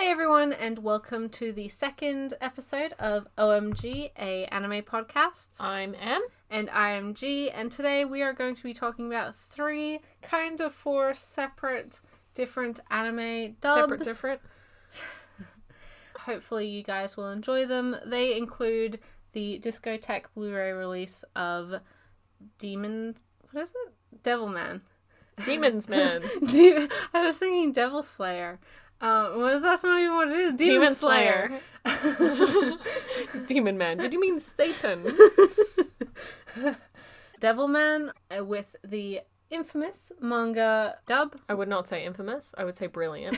Hey everyone, and welcome to the second episode of OMG, a anime podcast. I'm M. And I am G, and today we are going to be talking about four separate, different anime dubs. Different. Hopefully you guys will enjoy them. They include the Discotheque Blu-ray release of Devilman. Demon's Man. I was thinking Devil Slayer. That's not even what it is. Demon Slayer. Demon Man. Did you mean Satan? Devilman with the infamous manga dub. I would not say infamous. I would say brilliant.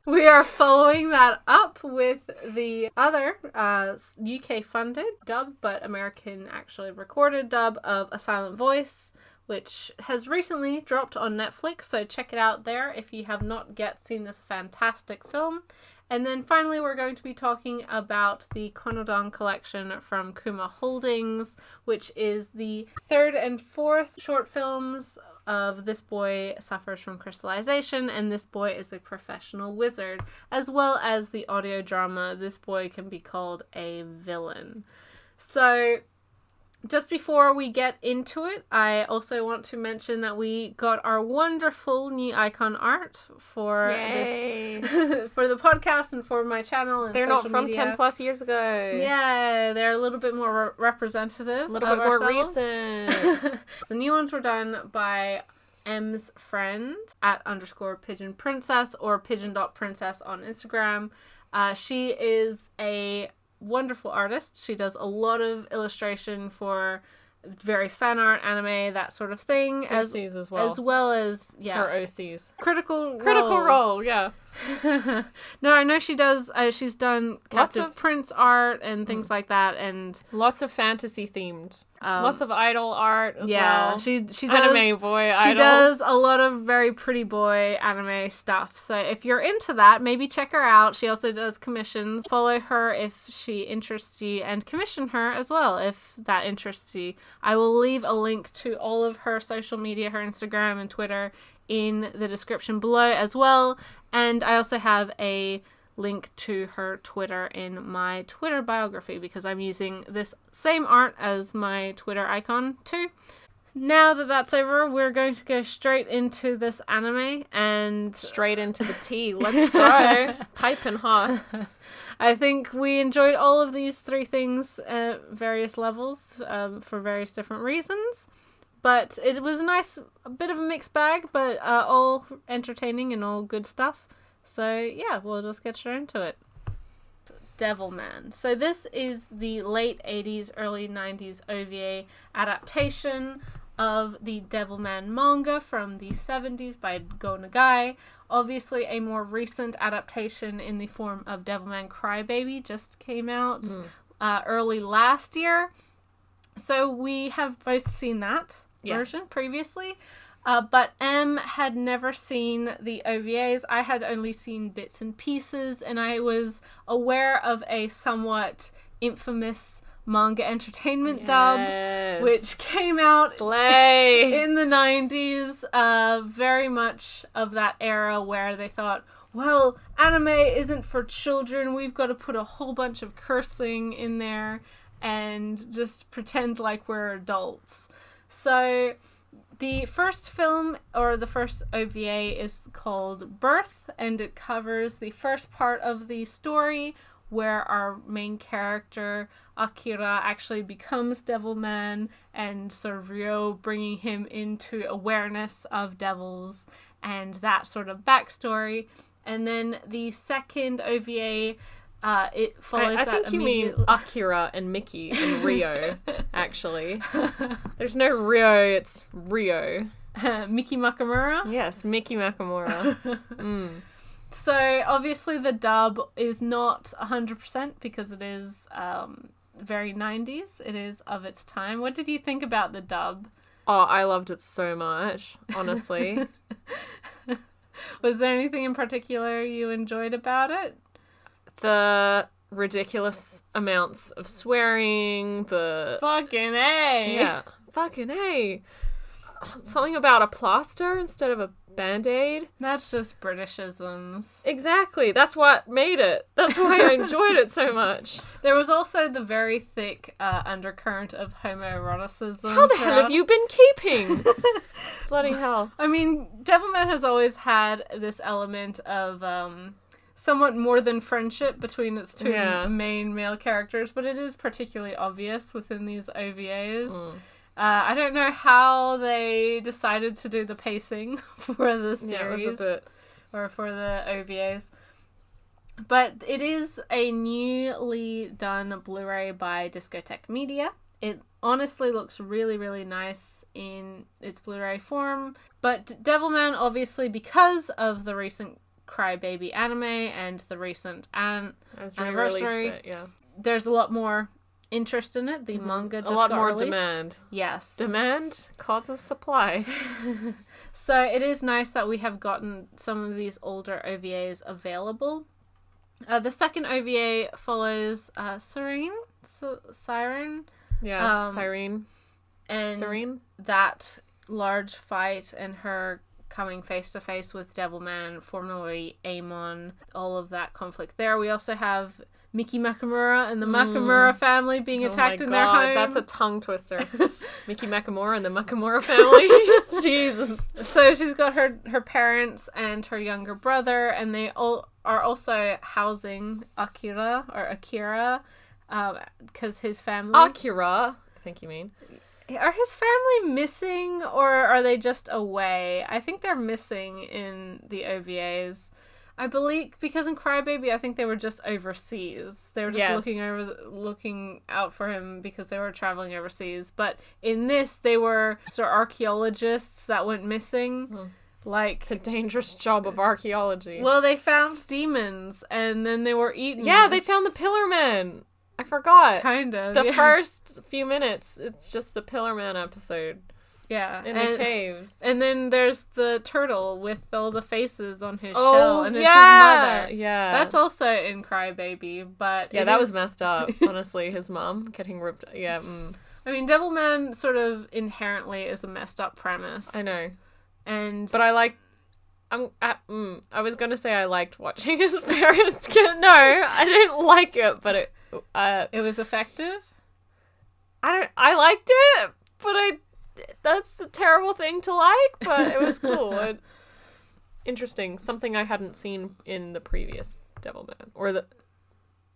We are following that up with the other UK funded dub, but American actually recorded dub of A Silent Voice, which has recently dropped on Netflix, so check it out there if you have not yet seen this fantastic film. And then finally we're going to be talking about the Konodan collection from Kuma Holdings, which is the third and fourth short films of This Boy Suffers from Crystallization and This Boy is a Professional Wizard, as well as the audio drama This Boy Can Be Called a Villain. So just before we get into it, I also want to mention that we got our wonderful new icon art for this, for the podcast and for my channel and they're social not from media. 10 plus years ago. Yeah, they're a little bit more representative. A little bit more ourselves. recent. The new ones were done by M's friend @_pigeon princess or pigeon.princess on Instagram. She is a wonderful artist. She does a lot of illustration for various fan art, anime, that sort of thing. OCs as well. As well as, yeah. Her OCs. Critical Role, yeah. No, I know she does. She's done Captive Prince art and things like that, and lots of fantasy themed. Lots of idol art as well. Yeah, she does anime boy idols. She does a lot of very pretty boy anime stuff. So if you're into that, maybe check her out. She also does commissions. Follow her if she interests you, and commission her as well if that interests you. I will leave a link to all of her social media, her Instagram and Twitter, in the description below as well. And I also have a link to her Twitter in my Twitter biography because I'm using this same art as my Twitter icon too. Now that that's over, we're going to go straight into this anime and straight into the tea. Let's go. Piping hot. I think we enjoyed all of these three things at various levels for various different reasons. But it was a bit of a mixed bag, but all entertaining and all good stuff. So yeah, we'll just get straight into it. Devilman. So this is the late 80s, early 90s OVA adaptation of the Devilman manga from the 70s by Go Nagai. Obviously a more recent adaptation in the form of Devilman Crybaby just came out early last year. So we have both seen that version previously. But M had never seen the OVAs. I had only seen bits and pieces, and I was aware of a somewhat infamous manga entertainment dub, which came out in the 90s. Very much of that era where they thought, well, anime isn't for children. We've got to put a whole bunch of cursing in there and just pretend like we're adults. So the first film, or the first OVA, is called Birth, and it covers the first part of the story where our main character, Akira, actually becomes Devilman, and sort of Ryo bringing him into awareness of devils and that sort of backstory. And then the second OVA, it follows I that think you mean Akira and Mickey and Rio, actually. There's no Rio, it's Rio. Miki Makamura? Yes, Mickey Makamura. So, obviously the dub is not 100% because it is very 90s. It is of its time. What did you think about the dub? Oh, I loved it so much, honestly. Was there anything in particular you enjoyed about it? The ridiculous amounts of swearing, the... Fucking A! Yeah, fucking A! something about a plaster instead of a Band-Aid. That's just Britishisms. Exactly. That's what made it. That's why I enjoyed it so much. There was also the very thick undercurrent of homoeroticism. How the hell have you been keeping? Bloody hell. I mean, Devilman has always had this element of somewhat more than friendship between its two main male characters, but it is particularly obvious within these OVAs. I don't know how they decided to do the pacing for the series. Yeah, it was a bit... Or for the OVAs. But it is a newly done Blu-ray by Discotheque Media. It honestly looks really, really nice in its Blu-ray form. But Devilman, obviously, because of the recent Crybaby anime and the recent anniversary, there's a lot more interest in it. The manga just got released. Demand. Yes. Demand causes supply. So it is nice that we have gotten some of these older OVAs available. The second OVA follows Siren. Yeah, Siren. And Serene? That large fight and her coming face to face with Devilman, formerly Amon, all of that conflict there. We also have Miki Nakamura and the Nakamura family being attacked in their home. That's a tongue twister. Miki Nakamura and the Nakamura family. Jesus. So she's got her parents and her younger brother, and they all are also housing Akira, because his family... Akira, I think you mean. Are his family missing, or are they just away? I think they're missing in the OVAs. I believe, because in Crybaby, I think they were just overseas. They were just looking out for him because they were traveling overseas. But in this, they were archaeologists that went missing. Like the dangerous job of archaeology. Well, they found demons, and then they were eaten. Yeah, they found the Pillar Men. I forgot. Kind of. The first few minutes, it's just the Pillar Man episode. Yeah. In the caves. And then there's the turtle with all the faces on his shell. And it's his mother. Yeah. That's also in Crybaby, but... Yeah, that was messed up. Honestly, his mom getting ripped... Yeah. I mean, Devilman sort of inherently is a messed up premise. I know. But I like... I was going to say I liked watching his parents get... No, I didn't like it, but it was effective? I liked it, but that's a terrible thing to like, but it was cool. Interesting. Something I hadn't seen in the previous Devilman. Or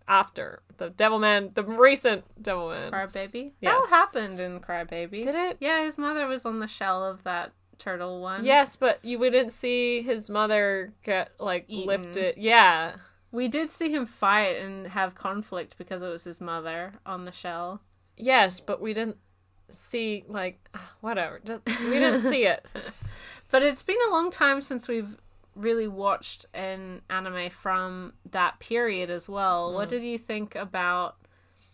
after the Devilman, the recent Devilman. Crybaby? Yes. That happened in Crybaby. Did it? Yeah, his mother was on the shell of that turtle one. Yes, but you wouldn't see his mother get, eaten. Lifted. Yeah. We did see him fight and have conflict because it was his mother on the shell. Yes, but we didn't see, whatever. We didn't see it. But it's been a long time since we've really watched an anime from that period as well. What did you think about...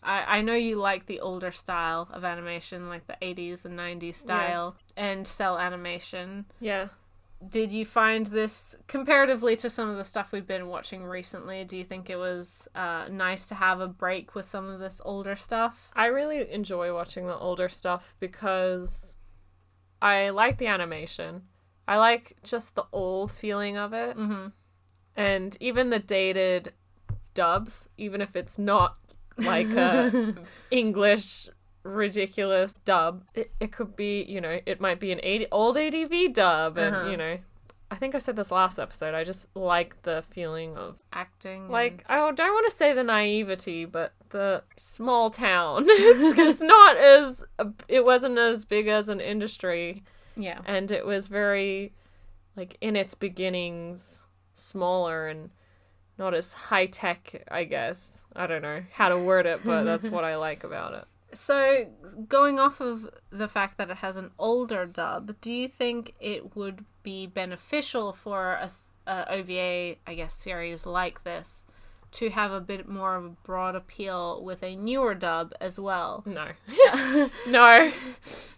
I know you like the older style of animation, like the 80s and 90s style, and cell animation. Yeah. Did you find this, comparatively to some of the stuff we've been watching recently, do you think it was nice to have a break with some of this older stuff? I really enjoy watching the older stuff because I like the animation. I like just the old feeling of it. Mm-hmm. And even the dated dubs, even if it's not like a English ridiculous dub, it could be, it might be an old ADV dub, and I think I said this last episode, I just like the feeling of acting, I don't want to say the naivety, but the small town. It's not as, it wasn't as big as an industry, and it was very in its beginnings smaller and not as high tech, I guess. I don't know how to word it, but that's what I like about it. So, going off of the fact that it has an older dub, do you think it would be beneficial for a OVA, I guess, series like this to have a bit more of a broad appeal with a newer dub as well? No. No.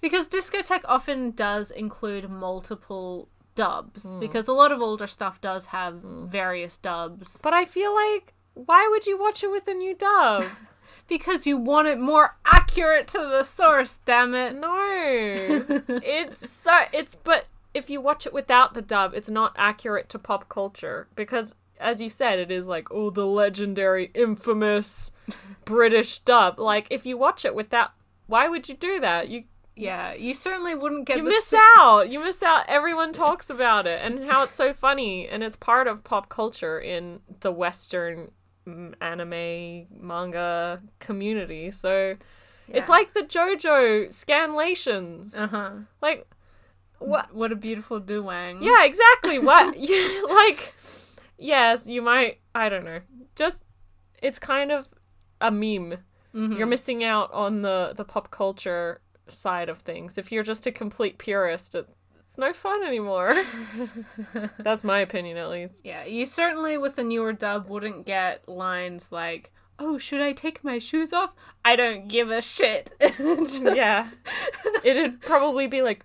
Because Discotheque often does include multiple dubs, because a lot of older stuff does have various dubs. But I feel like, why would you watch it with a new dub? Because you want it more accurate to the source, damn it. No. But if you watch it without the dub, it's not accurate to pop culture. Because, as you said, it is like, oh, the legendary, infamous British dub. Like, if you watch it without, why would you do that? You certainly wouldn't get You miss out. You miss out. Everyone talks about it and how it's so funny. And it's part of pop culture in the Western anime, manga community. So it's like the JoJo scanlations. Like, what a beautiful duwang. Yeah, exactly. What? Like, yes, you might, I don't know. Just, it's kind of a meme. You're missing out on the pop culture side of things. If you're just a complete purist, it's no fun anymore. That's my opinion, at least. Yeah, you certainly with the newer dub wouldn't get lines like, oh, should I take my shoes off? I don't give a shit. Yeah. It'd probably be like,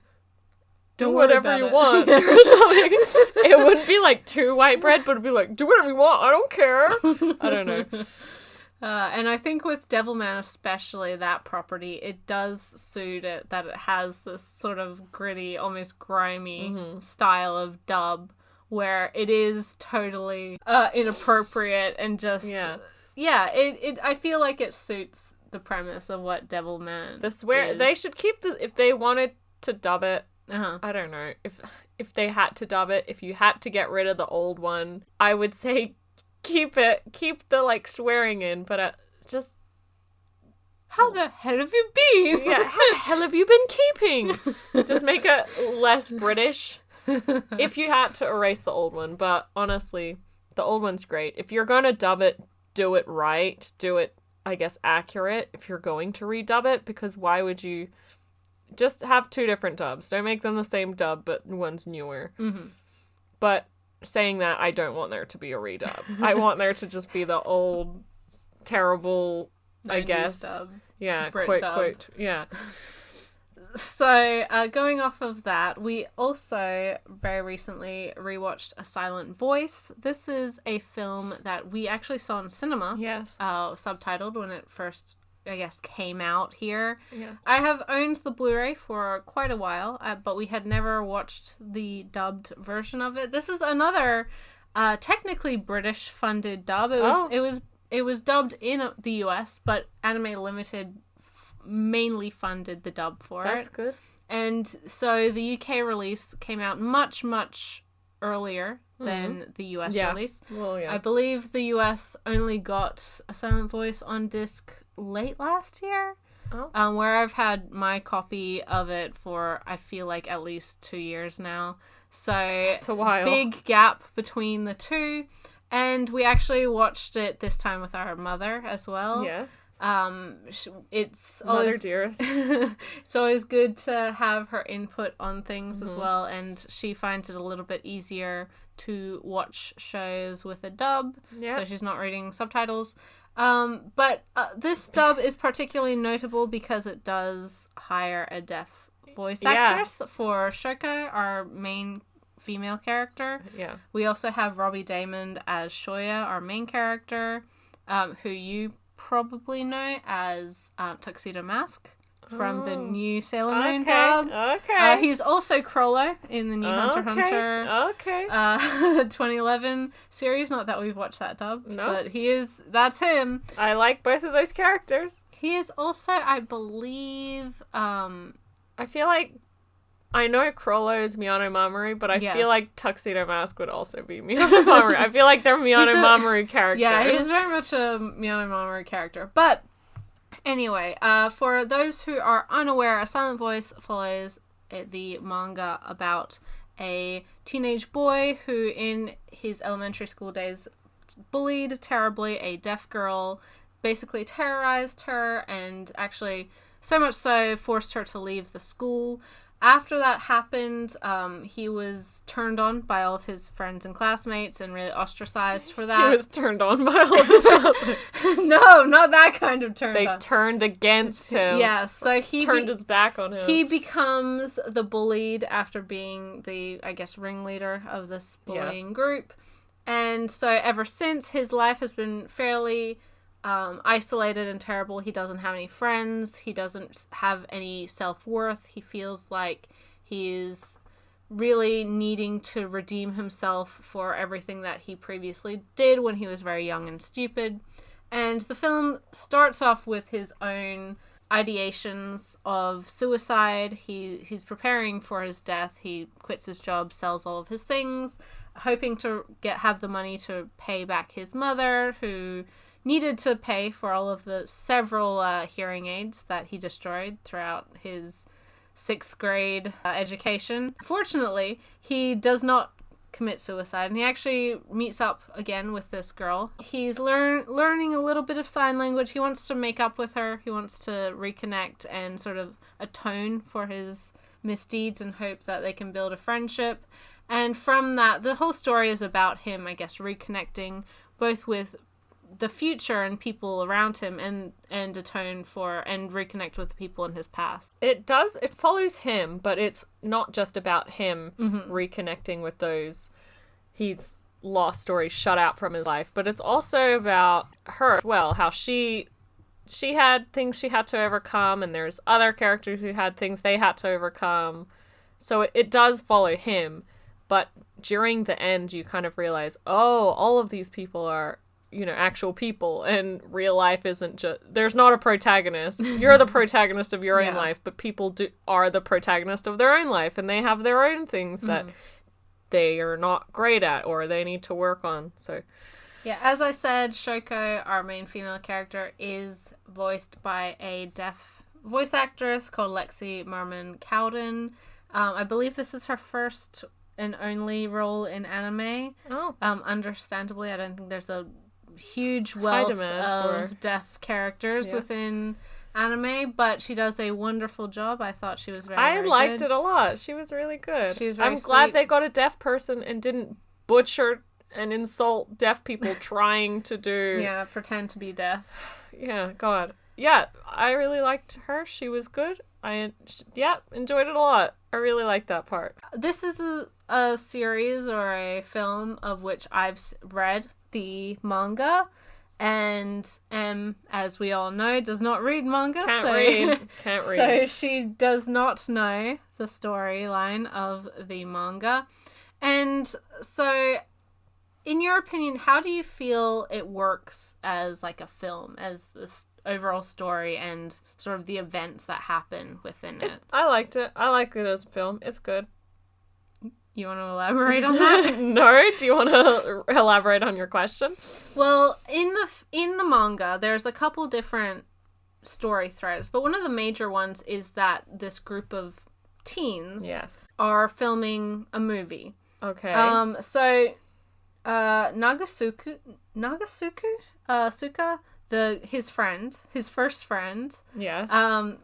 do whatever you want or something. It wouldn't be like too white bread, but it'd be like, do whatever you want, I don't care. I don't know. And I think with Devilman especially, that property, it does suit it that it has this sort of gritty, almost grimy style of dub where it is totally inappropriate and just... I feel like it suits the premise of what Devilman is. They should keep if they wanted to dub it, I don't know, if they had to dub it, if you had to get rid of the old one, I would say keep the like swearing in, but just how the hell have you been? Yeah, how the hell have you been keeping? Just make it less British if you had to erase the old one. But honestly, the old one's great. If you're gonna dub it, do it right, do it, I guess, accurate if you're going to redub it, because why would you just have two different dubs? Don't make them the same dub, but one's newer. But saying that, I don't want there to be a redub. I want there to just be the old, terrible, I guess. Dub. Yeah, Brit dub. quote. Yeah. So, going off of that, we also very recently rewatched A Silent Voice. This is a film that we actually saw in cinema. Yes. Subtitled when it first, I guess, came out here. Yeah. I have owned the Blu-ray for quite a while, but we had never watched the dubbed version of it. This is another technically British-funded dub. It was dubbed in the US, but Anime Limited mainly funded the dub for it. That's good. And so the UK release came out much, much earlier than the US release. Well, yeah. I believe the US only got A Silent Voice on disc late last year. Where I've had my copy of it for, I feel like, at least 2 years now. So it's a while. Big gap between the two. And we actually watched it this time with our mother as well. Yes. It's Mother always, dearest. it's always good to have her input on things as well, and she finds it a little bit easier to watch shows with a dub, so she's not reading subtitles. But this dub is particularly notable because it does hire a deaf voice actress for Shoko, our main female character. Yeah. We We also have Robbie Daymond as Shoya, our main character, who you probably know as Tuxedo Mask from the new Sailor Moon dub. Okay. He's also Crollo in the new Hunter x Hunter 2011 series. Not that we've watched that dub, but that's him. I like both of those characters. He is also, I believe, I feel like I know Crollo is Miyano Mamoru, but I feel like Tuxedo Mask would also be Miyano Mamoru. I feel like they're Miyano Mamoru characters. Yeah, he's very much a Miyano Mamoru character. But anyway, for those who are unaware, A Silent Voice follows the manga about a teenage boy who in his elementary school days bullied terribly a deaf girl, basically terrorized her, and actually so much so forced her to leave the school. After that happened, he was turned on by all of his friends and classmates and really ostracized for that. He was turned on by all of his classmates. No, not that kind of turned on. They turned against him. Yeah, so he turned his back on him. He becomes the bullied after being the, I guess, ringleader of this bullying group. And so ever since, his life has been fairly isolated and terrible. He doesn't have any friends. He doesn't have any self-worth. He feels like he is really needing to redeem himself for everything that he previously did when he was very young and stupid. And the film starts off with his own ideations of suicide. He's preparing for his death. He quits his job, sells all of his things, hoping to have the money to pay back his mother, who needed to pay for all of the several hearing aids that he destroyed throughout his 6th grade education. Fortunately, he does not commit suicide, and he actually meets up again with this girl. He's learning a little bit of sign language. He wants to make up with her. He wants to reconnect and sort of atone for his misdeeds and hope that they can build a friendship. And from that, the whole story is about him, I guess, reconnecting both with the future and people around him, and atone for and reconnect with the people in his past. It follows him, but it's not just about him reconnecting with those he's lost or he's shut out from his life, but it's also about her as well, how she had things she had to overcome, and there's other characters who had things they had to overcome. So it does follow him, but during the end you kind of realize, oh, all of these people are, actual people, and real life isn't just, there's not a protagonist. You're the protagonist of your own life, but people are the protagonist of their own life, and they have their own things that they are not great at or they need to work on. So yeah, as I said, Shoko, our main female character, is voiced by a deaf voice actress called Lexi Merman Cowden. I believe this is her first and only role in anime. Oh. Understandably, I don't think there's a huge wealth of deaf characters within anime, but she does a wonderful job. I thought she was very liked good. it a lot. She was really good. She was very I'm glad sweet. they got a deaf person and didn't butcher and insult deaf people trying to do... Yeah, pretend to be deaf. Yeah, God. Yeah, I really liked her. She was good. Enjoyed it a lot. I really liked that part. This is a series or a film of which I've read the manga, and as we all know, does not read manga. Can't read. So she does not know the storyline of the manga. And so, in your opinion, how do you feel it works as like a film, as this overall story and sort of the events that happen within it? I liked it. I like it as a film. It's good. You want to elaborate on that? No? Do you want to elaborate on your question? Well, in the manga, there's a couple different story threads, but one of the major ones is that this group of teens are filming a movie. Okay. So Suka, his first friend. Yes.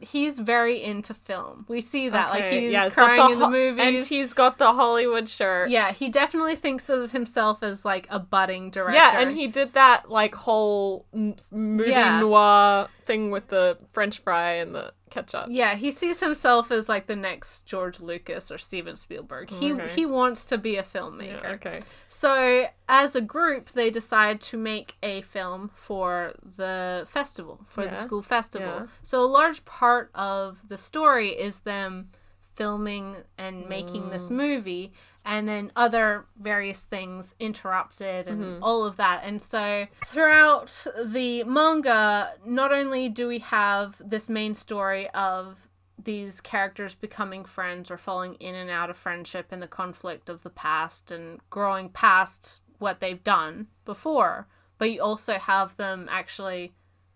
He's very into film. We see that. Okay. Like, he's crying in the movies. And he's got the Hollywood shirt. Yeah, he definitely thinks of himself as, like, a budding director. Yeah, and he did that, like, whole movie noir thing with the French fry and the ketchup. Yeah, he sees himself as, like, the next George Lucas or Steven Spielberg. He wants to be a filmmaker. Yeah, okay. So, as a group, they decide to make a film for the festival, the school festival. Yeah. So, a large part of the story is them filming and making this movie, and then other various things interrupted and all of that. And so throughout the manga, not only do we have this main story of these characters becoming friends or falling in and out of friendship and the conflict of the past and growing past what they've done before, but you also have them actually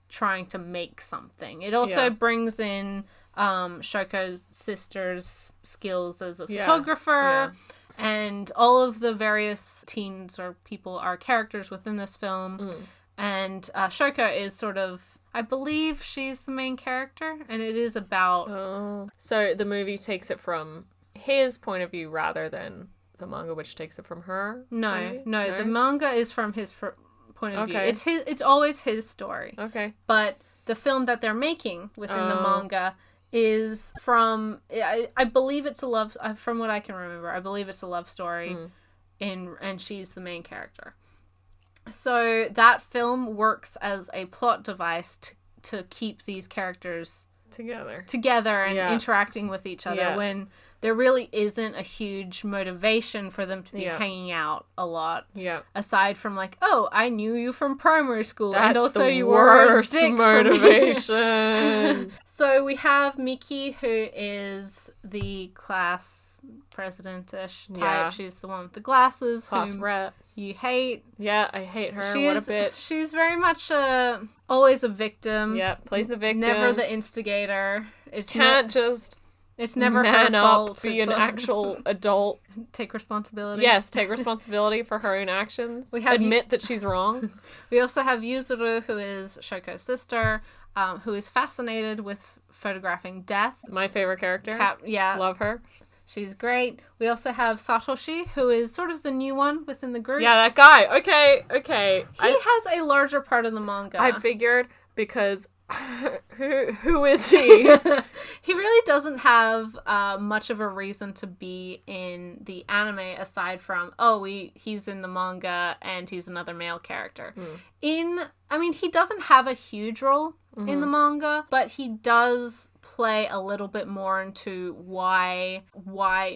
trying to make something. It also brings in Shoko's sister's skills as a photographer, and all of the various teens or people are characters within this film. And Shoko is sort of, I believe she's the main character, and it is about... Oh. So the movie takes it from his point of view rather than the manga, which takes it from her? No, the manga is from his point of view. It's always his story. Okay. But the film that they're making within the manga is from, I believe it's a love, from what I can remember, I believe it's a love story, and she's the main character. So that film works as a plot device to keep these characters together and interacting with each other when there really isn't a huge motivation for them to be hanging out a lot. Yeah. Aside from like, oh, I knew you from primary school, and also you were a dick motivation. So we have Miki, who is the class president-ish type. Yeah. She's the one with the glasses. Class rep. You hate. Yeah, I hate her. What a bitch. She's very much always a victim. Yeah, plays the victim. Never the instigator. It's never man her up, fault. be an actual adult. Take responsibility. Yes, take responsibility for her own actions. Admit that she's wrong. We also have Yuzuru, who is Shoko's sister, who is fascinated with photographing death. My favorite character. Love her. She's great. We also have Satoshi, who is sort of the new one within the group. Yeah, that guy. Okay. He has a larger part in the manga. I figured because who is he? He really doesn't have much of a reason to be in the anime aside from, he's in the manga and he's another male character. He doesn't have a huge role in the manga, but he does play a little bit more into why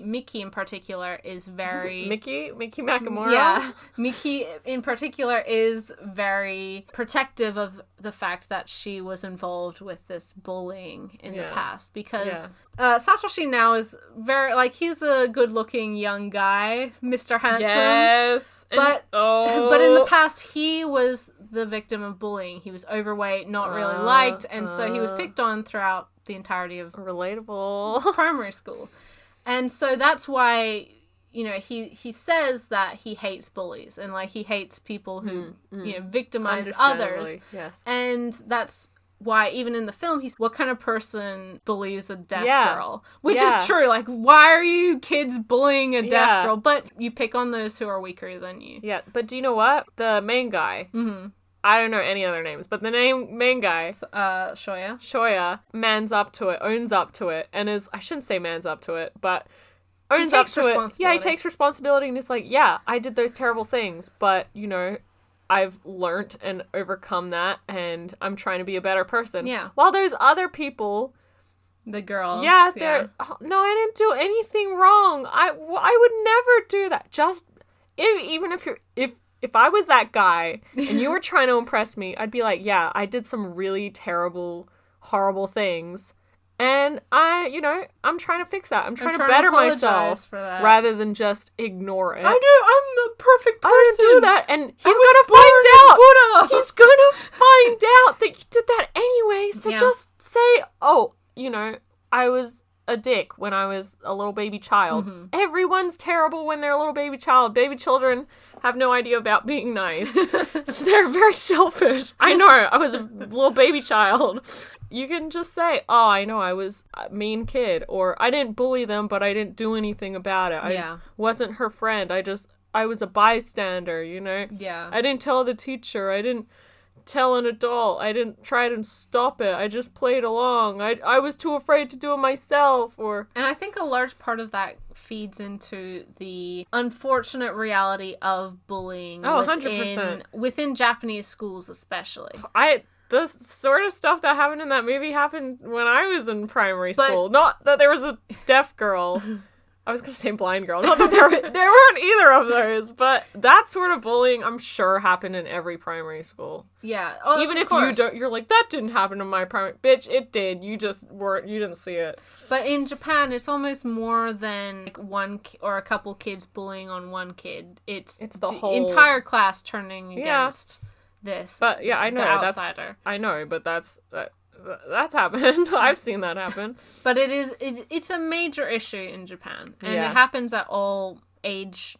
Miki in particular is very... Miki Nakamura? Yeah. Miki in particular is very protective of the fact that she was involved with this bullying in the past. Because Satoshi now is very... he's a good-looking young guy, Mr. Handsome. Yes! But in the past, he was the victim of bullying. He was overweight, not really liked, and so he was picked on throughout the entirety of relatable primary school. And so that's why, he says that he hates bullies and he hates people who, victimize others. Yes. And that's why even in the film, what kind of person bullies a deaf girl? Which is true. Why are you kids bullying a deaf girl? But you pick on those who are weaker than you. Yeah, but do you know what? The main guy... Mm-hmm. I don't know any other names, but the main guy, Shoya, mans up to it, owns up to it, and I shouldn't say mans up to it, but owns up to it. Yeah, he takes responsibility, and he's like, yeah, I did those terrible things, but, I've learnt and overcome that, and I'm trying to be a better person. Yeah. While those other people... The girls. Yeah, they're... Oh, no, I didn't do anything wrong. I would never do that. Just... If I was that guy and you were trying to impress me, I'd be like, yeah, I did some really terrible, horrible things. And I'm trying to fix that. I'm trying to better myself rather than just ignore it. I'm the perfect person. I didn't do that. And he's going to find out. He's going to find out that you did that anyway. So just say, I was a dick when I was a little baby child. Mm-hmm. Everyone's terrible when they're a little baby child. Baby children have no idea about being nice. So they're very selfish. I know, I was a little baby child. You can just say, I know I was a mean kid, or I didn't bully them, but I didn't do anything about it. I wasn't her friend. I was a bystander, Yeah. I didn't tell the teacher. I didn't tell an adult. I didn't try to stop it. I just played along. I was too afraid to do it myself. And I think a large part of that feeds into the unfortunate reality of bullying. 100%. Within Japanese schools especially. The sort of stuff that happened in that movie happened when I was in primary school. Not that there was a deaf girl. I was going to say blind girl. Not that there weren't either of those, but that sort of bullying, I'm sure, happened in every primary school. Yeah. Even if you don't, you're like, that didn't happen in my primary... Bitch, it did. You just you didn't see it. But in Japan, it's almost more than one or a couple kids bullying on one kid. It's the whole entire class turning against this. But yeah, I know. The outsider. I know, but that's happened. I've seen that happen. But it's a major issue in Japan. And it happens at all age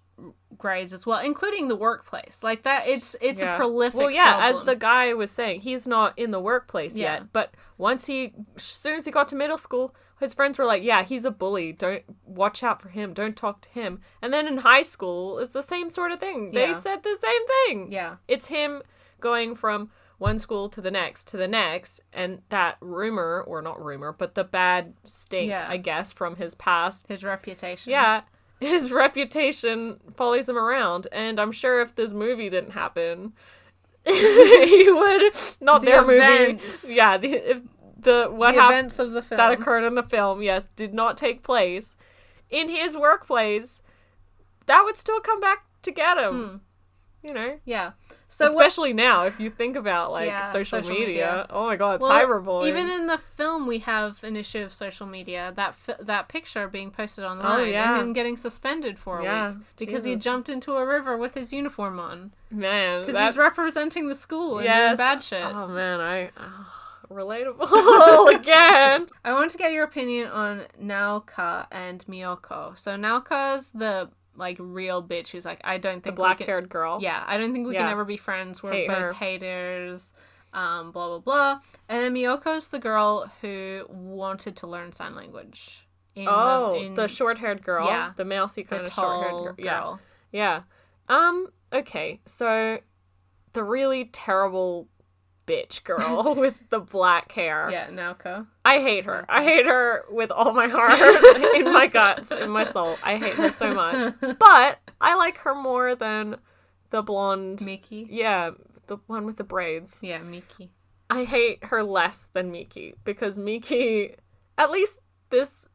grades as well, including the workplace. Like that, it's a prolific problem. As the guy was saying, he's not in the workplace yet. But as soon as he got to middle school, his friends were like, yeah, he's a bully. Don't watch out for him. Don't talk to him. And then in high school, it's the same sort of thing. They said the same thing. Yeah. It's him going from one school to the next, and that rumor, or not rumor, but the bad stink, I guess, from his past. His reputation. Yeah. his reputation follows him around. And I'm sure if this movie didn't happen, he would not the their events. Movie. Yeah, if the events of the film that occurred in the film, yes, did not take place in his workplace, that would still come back to get him. You know? Yeah. So especially now, if you think about, like, social media. Oh my god, cyberbullying. Even in the film, we have an issue of social media. That picture being posted online and him getting suspended for a week because he jumped into a river with his uniform on. Man. Because he's representing the school and doing bad shit. Oh, man, relatable again. I want to get your opinion on Naoka and Miyoko. So Naoka's the real bitch who's like, I don't think the black-haired girl. Yeah, I don't think we can ever be friends. We're both haters. Blah blah blah. And then Miyoko's the girl who wanted to learn sign language. The short-haired girl. Yeah, the mousy kind of short-haired girl. Yeah. Okay, so the really terrible bitch girl with the black hair. Yeah, Naoko. I hate her. I hate her with all my heart, in my guts, in my soul. I hate her so much. But I like her more than the blonde... Miki? Yeah, the one with the braids. Yeah, Miki. I hate her less than Miki, because Miki, at least this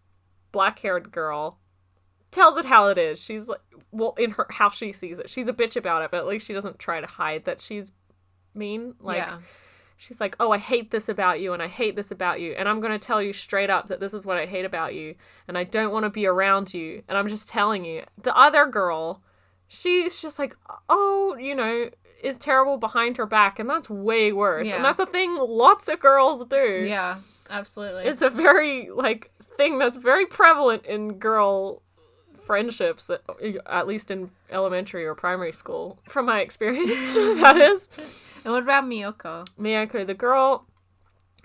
black-haired girl, tells it how it is. She's like, well, in her how she sees it. She's a bitch about it, but at least she doesn't try to hide that she's mean. She's like, oh, I hate this about you and I hate this about you and I'm going to tell you straight up that this is what I hate about you and I don't want to be around you and I'm just telling you. The other girl, she's just like, oh, is terrible behind her back, and that's way worse. And that's a thing lots of girls do. Yeah, absolutely. It's a very thing that's very prevalent in girl friendships, at least in elementary or primary school, from my experience. That is. And what about Miyoko? Miyoko, the girl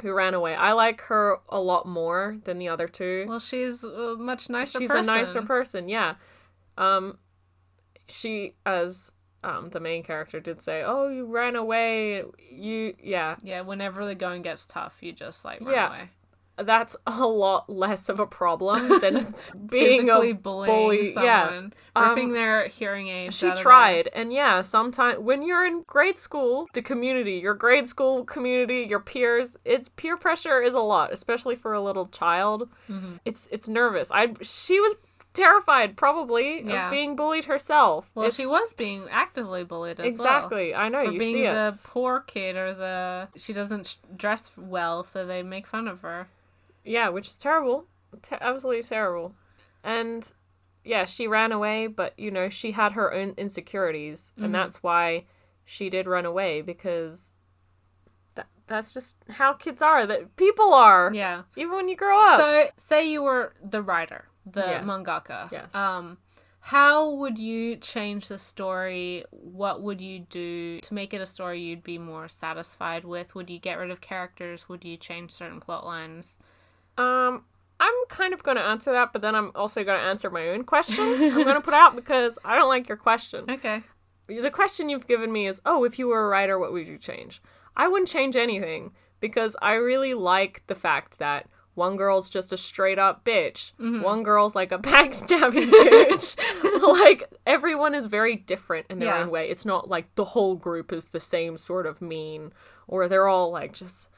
who ran away. I like her a lot more than the other two. Well, she's a much nicer person. She's a nicer person, yeah. She, as the main character did say, oh, you ran away, yeah. Yeah, whenever the going gets tough, you just, run away. That's a lot less of a problem than being a bully. Someone, ripping their hearing aids. She tried, and sometimes when you're in grade school, your grade school community, your peers, peer pressure is a lot, especially for a little child. Mm-hmm. It's nervous. She was terrified, probably, of being bullied herself. Well, she was being actively bullied as well. Exactly, I know, for being the poor kid or she doesn't dress well, so they make fun of her. Yeah, which is terrible. Absolutely terrible. And, she ran away, but, she had her own insecurities. Mm-hmm. And that's why she did run away, because that's just how kids are. That people are. Yeah. Even when you grow up. So, say you were the writer, the mangaka. Yes. How would you change the story? What would you do to make it a story you'd be more satisfied with? Would you get rid of characters? Would you change certain plot lines? I'm kind of going to answer that, but then I'm also going to answer my own question I'm going to put out because I don't like your question. Okay. The question you've given me is, if you were a writer, what would you change? I wouldn't change anything because I really like the fact that one girl's just a straight up bitch. Mm-hmm. One girl's like a backstabbing bitch. Everyone is very different in their own way. It's not like the whole group is the same sort of mean, or they're all just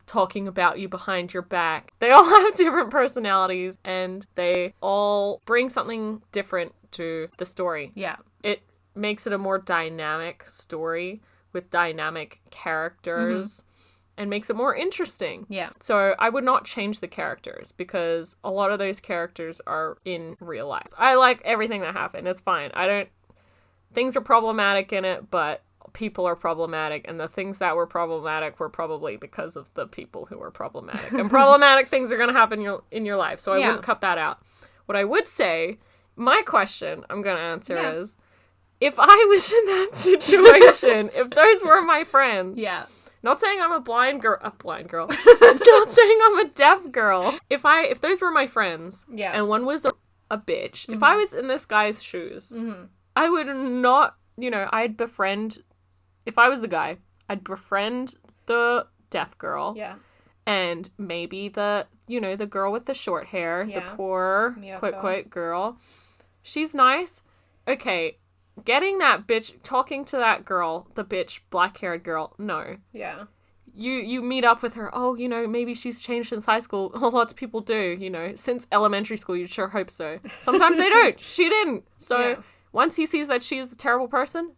talking about you behind your back. They all have different personalities and they all bring something different to the story. Yeah. It makes it a more dynamic story with dynamic characters and makes it more interesting. Yeah. So I would not change the characters because a lot of those characters are in real life. I like everything that happened. It's fine. Things are problematic in it, but people are problematic, and the things that were problematic were probably because of the people who were problematic. And problematic things are going to happen in your life, so I wouldn't cut that out. What I would say, my question I'm going to answer is, if I was in that situation, if those were my friends, not saying I'm a blind girl, not saying I'm a deaf girl. If those were my friends, and one was a bitch, if I was in this guy's shoes, I would not, I'd befriend. If I was the guy, I'd befriend the deaf girl. Yeah. And maybe the girl with the short hair, the poor, Miyoko. quote, quote, girl. she's nice. Okay, getting that bitch, talking to that girl, the bitch, black-haired girl, no. Yeah. You meet up with her, oh, maybe she's changed since high school. Oh, lots of people do, since elementary school, you'd sure hope so. Sometimes they don't. She didn't. So once he sees that she's a terrible person,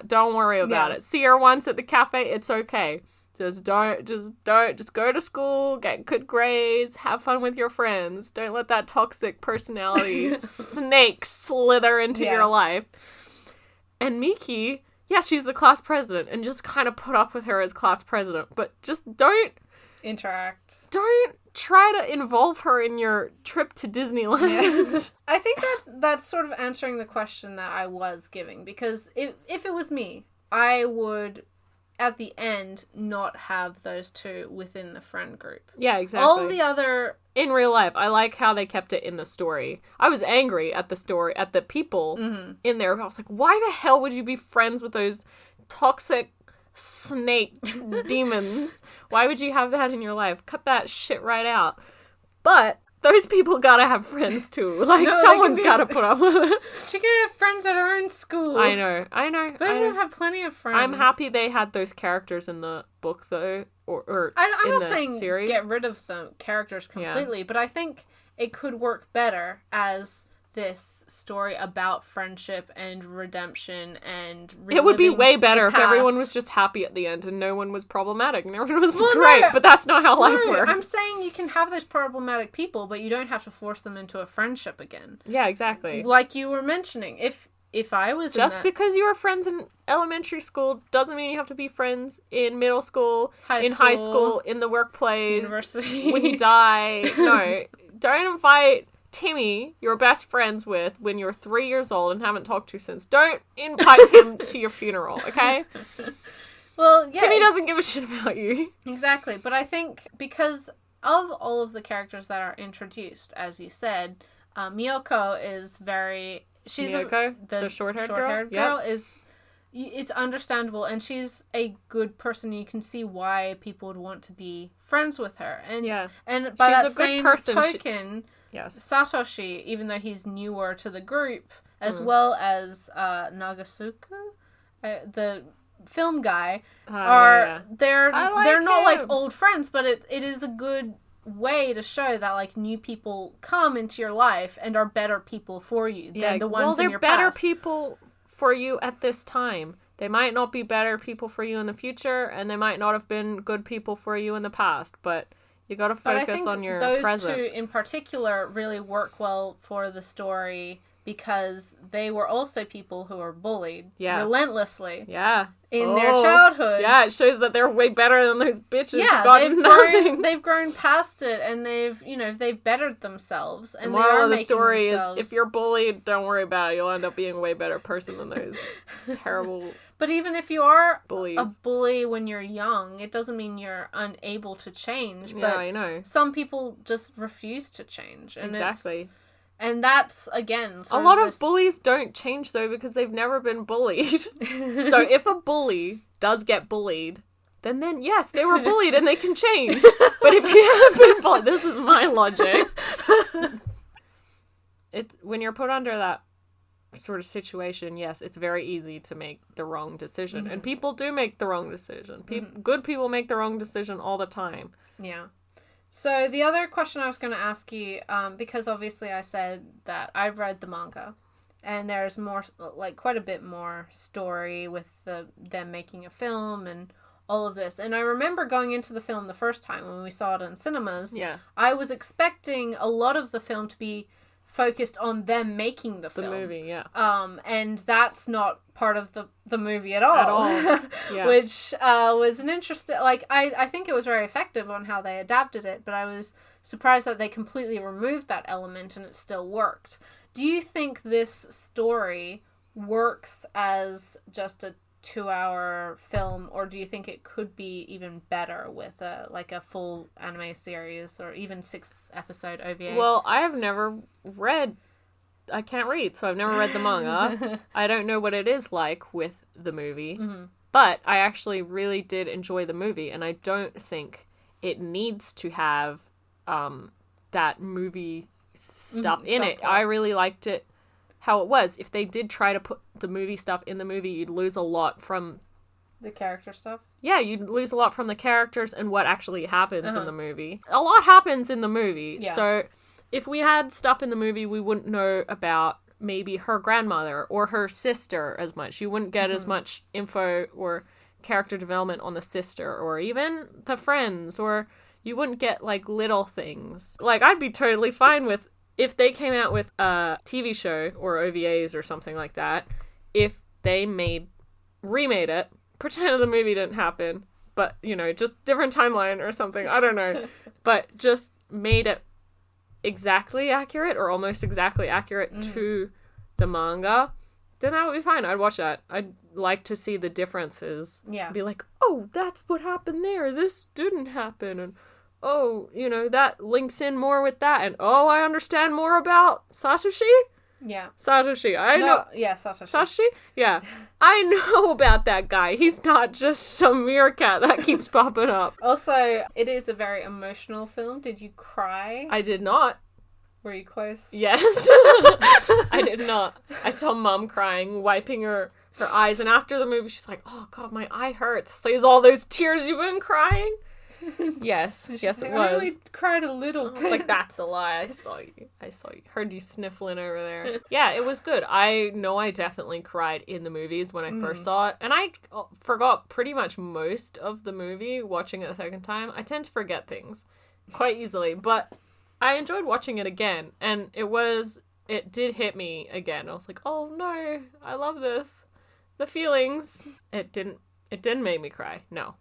don't worry about it. See her once at the cafe, it's okay. Just go to school, get good grades, have fun with your friends. Don't let that toxic personality snake slither into your life. And Miki, yeah, she's the class president, and just kind of put up with her as class president, but just don't interact. Don't try to involve her in your trip to Disneyland. Yeah. I think that's sort of answering the question that I was giving, because if it was me, I would, at the end, not have those two within the friend group. Yeah, exactly. All the other... In real life, I like how they kept it in the story. I was angry at the story, at the people in there. I was like, why the hell would you be friends with those toxic snakes, demons? Why would you have that in your life? Cut that shit right out. But those people gotta have friends too. Like, no, someone's gotta put up with it. She can have friends at her own school. I know. But they have plenty of friends. I'm happy they had those characters in the book, though, or I'm in not the saying series. Get rid of the characters completely, but I think it could work better as this story about friendship and redemption and it would be way better if everyone was just happy at the end and no one was problematic and everyone was great, but that's not how life works. I'm saying you can have those problematic people, but you don't have to force them into a friendship again. Yeah, exactly. Like you were mentioning, if I was because you were friends in elementary school doesn't mean you have to be friends in middle school, high school, in the workplace, university. When you die. No, don't invite Timmy, you're best friends with, when you're 3 years old and haven't talked to since. Don't invite him to your funeral, okay? Well, yeah. Timmy doesn't give a shit about you. Exactly, but I think because of all of the characters that are introduced, as you said, Miyoko is very... Miyoko, the short-haired girl? Is... It's understandable, and she's a good person. You can see why people would want to be friends with her. And by she's that a same good person. token... Yes. Satoshi, even though he's newer to the group, as well as Nagasuka, the film guy, they're not like old friends, but it is a good way to show that like new people come into your life and are better people for you than the ones in your past. Well, they're better people for you at this time. They might not be better people for you in the future, and they might not have been good people for you in the past, but you gotta focus on your present. Those two in particular really work well for the story because they were also people who were bullied relentlessly in their childhood. Yeah, it shows that they're way better than those bitches who got nothing. They've grown past it, and they've bettered themselves. And the moral of the story is, if you're bullied, don't worry about it. You'll end up being a way better person than those terrible... But even if you are bullies. A bully when you're young, it doesn't mean you're unable to change. Yeah, I know. Some people just refuse to change. And exactly. And that's, again... A lot of bullies don't change, though, because they've never been bullied. So if a bully does get bullied, then yes, they were bullied and they can change. But if you haven't been bullied... This is my logic. It's when you're put under that sort of situation, yes, it's very easy to make the wrong decision. And people do make the wrong decision. Good people make the wrong decision all the time. Yeah. So the other question I was going to ask you, because obviously I said that I've read the manga, and there's more, like quite a bit more story with them making a film and all of this. And I remember going into the film the first time when we saw it in cinemas. Yes. I was expecting a lot of the film to be focused on them making the film. The movie, yeah. And that's not part of the movie at all. At all. Yeah. Which was an interesting... Like, I think it was very effective on how they adapted it, but I was surprised that they completely removed that element and it still worked. Do you think this story works as just a 2-hour film, or do you think it could be even better with a full anime series or even 6-episode OVA? Well, I have never read... I can't read, so I've never read the manga. I don't know what it is like with the movie, but I actually really did enjoy the movie, and I don't think it needs to have that movie stuff in it. I really liked it how it was. If they did try to put the movie stuff in the movie, you'd lose a lot from the character stuff. Yeah, you'd lose a lot from the characters and what actually happens in the movie. A lot happens in the movie. Yeah. So if we had stuff in the movie, we wouldn't know about maybe her grandmother or her sister as much. You wouldn't get as much info or character development on the sister or even the friends, or you wouldn't get like little things. Like, I'd be totally fine with if they came out with a TV show or OVAs or something like that, if they remade it, pretend the movie didn't happen, but, you know, just different timeline or something, I don't know, but just made it exactly accurate or almost exactly accurate to the manga, then that would be fine. I'd watch that. I'd like to see the differences. Yeah. Be like, oh, that's what happened there. This didn't happen. And, oh, you know, that links in more with that. And, oh, I understand more about Satoshi? Yeah. Satoshi. Yeah, Satoshi. Satoshi? Yeah. I know about that guy. He's not just some meerkat that keeps popping up. Also, it is a very emotional film. Did you cry? I did not. Were you close? Yes. I did not. I saw Mom crying, wiping her eyes, and after the movie she's like, oh god, my eye hurts. So is all those tears you've been crying? Yes. Yes, like, it was. I only cried a little. I was like, that's a lie. I saw you. Heard you sniffling over there. Yeah, it was good. I know I definitely cried in the movies when I first saw it. And I forgot pretty much most of the movie watching it the second time. I tend to forget things quite easily. But I enjoyed watching it again. And it did hit me again. I was like, oh no, I love this. The feelings. It didn't make me cry. No.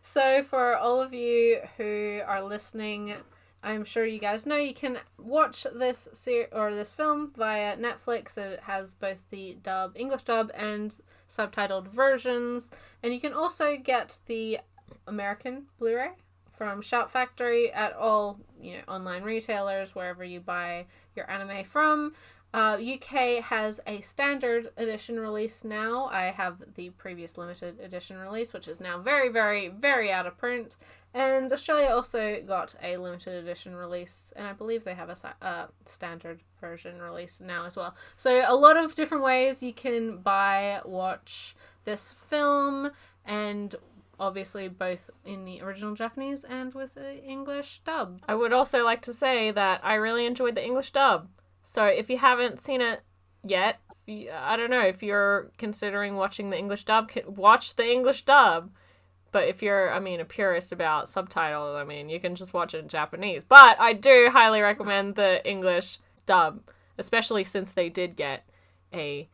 So for all of you who are listening, I'm sure you guys know you can watch this this film via Netflix. It has both the English dub and subtitled versions, and you can also get the American Blu-ray from Shout Factory at all, you know, online retailers, wherever you buy your anime from. UK has a standard edition release now. I have the previous limited edition release, which is now very, very, very out of print. And Australia also got a limited edition release, and I believe they have a standard version release now as well. So a lot of different ways you can watch this film, and obviously both in the original Japanese and with the English dub. I would also like to say that I really enjoyed the English dub. So if you haven't seen it yet, I don't know, if you're considering watching the English dub, watch the English dub. But if you're, a purist about subtitles, you can just watch it in Japanese. But I do highly recommend the English dub, especially since they did get a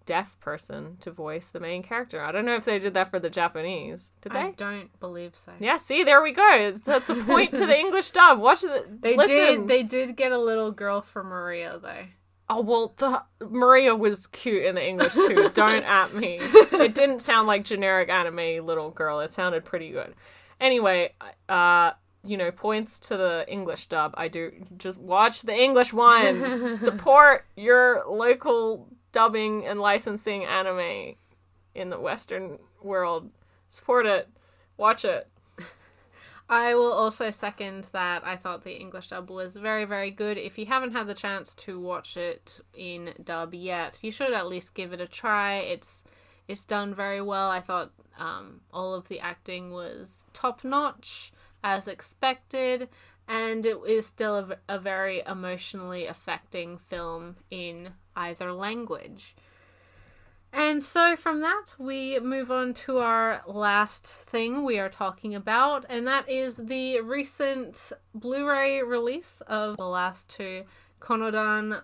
deaf person to voice the main character. I don't know if they did that for the Japanese. Did they? I don't believe so. Yeah, see, there we go. That's a point to the English dub. Watch it. They did get a little girl for Maria, though. Oh, well, Maria was cute in the English, too. Don't at me. It didn't sound like generic anime little girl. It sounded pretty good. Anyway, points to the English dub. I do just watch the English one. Support your local dubbing and licensing anime in the Western world. Support it. Watch it. I will also second that. I thought the English dub was very, very good. If you haven't had the chance to watch it in dub yet, you should at least give it a try. It's done very well. I thought all of the acting was top-notch, as expected, and it is still a very emotionally affecting film in either language. And so from that, we move on to our last thing we are talking about, and that is the recent Blu-ray release of the last two Konodan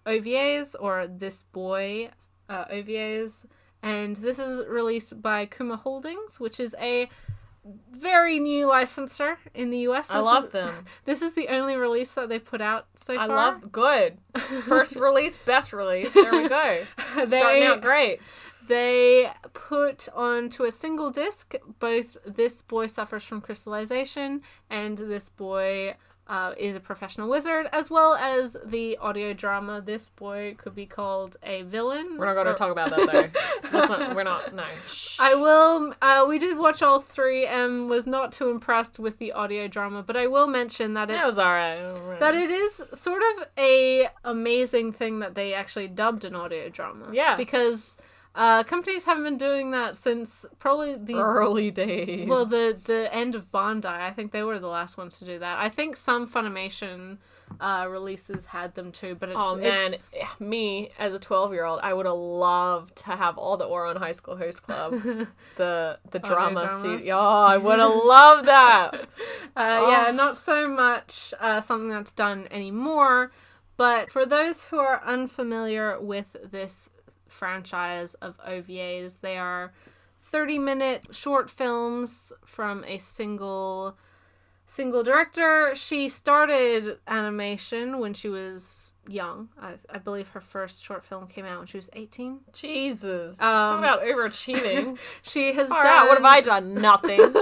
OVAs, or This Boy OVAs. And this is released by Kuma Holdings, which is a very new licensor in the US. I love them. This is the only release that they've put out so far. I love good. First release, best release. There we go. Starting out great. They put onto a single disc both This Boy Suffers from Crystallization and This Boy is a professional wizard, as well as the audio drama This Boy Could Be Called a Villain. We're not going to talk about that, though. We're not, no. Shh. I will, we did watch all three and was not too impressed with the audio drama, but I will mention that it was alright. That it is sort of a amazing thing that they actually dubbed an audio drama. Yeah. Because companies haven't been doing that since probably the early days. Well, the end of Bandai. I think they were the last ones to do that. I think some Funimation releases had them too, but me as a 12-year-old, I would have loved to have all the Ouran High School Host Club, the drama suit. Oh, I would have loved that. Yeah, not so much something that's done anymore, but for those who are unfamiliar with this franchise of OVAs, they are 30-minute short films from a single director. She started animation when she was young. I believe her first short film came out when she was 18. Jesus. Talk about overachieving. She has done... What have I done? Nothing.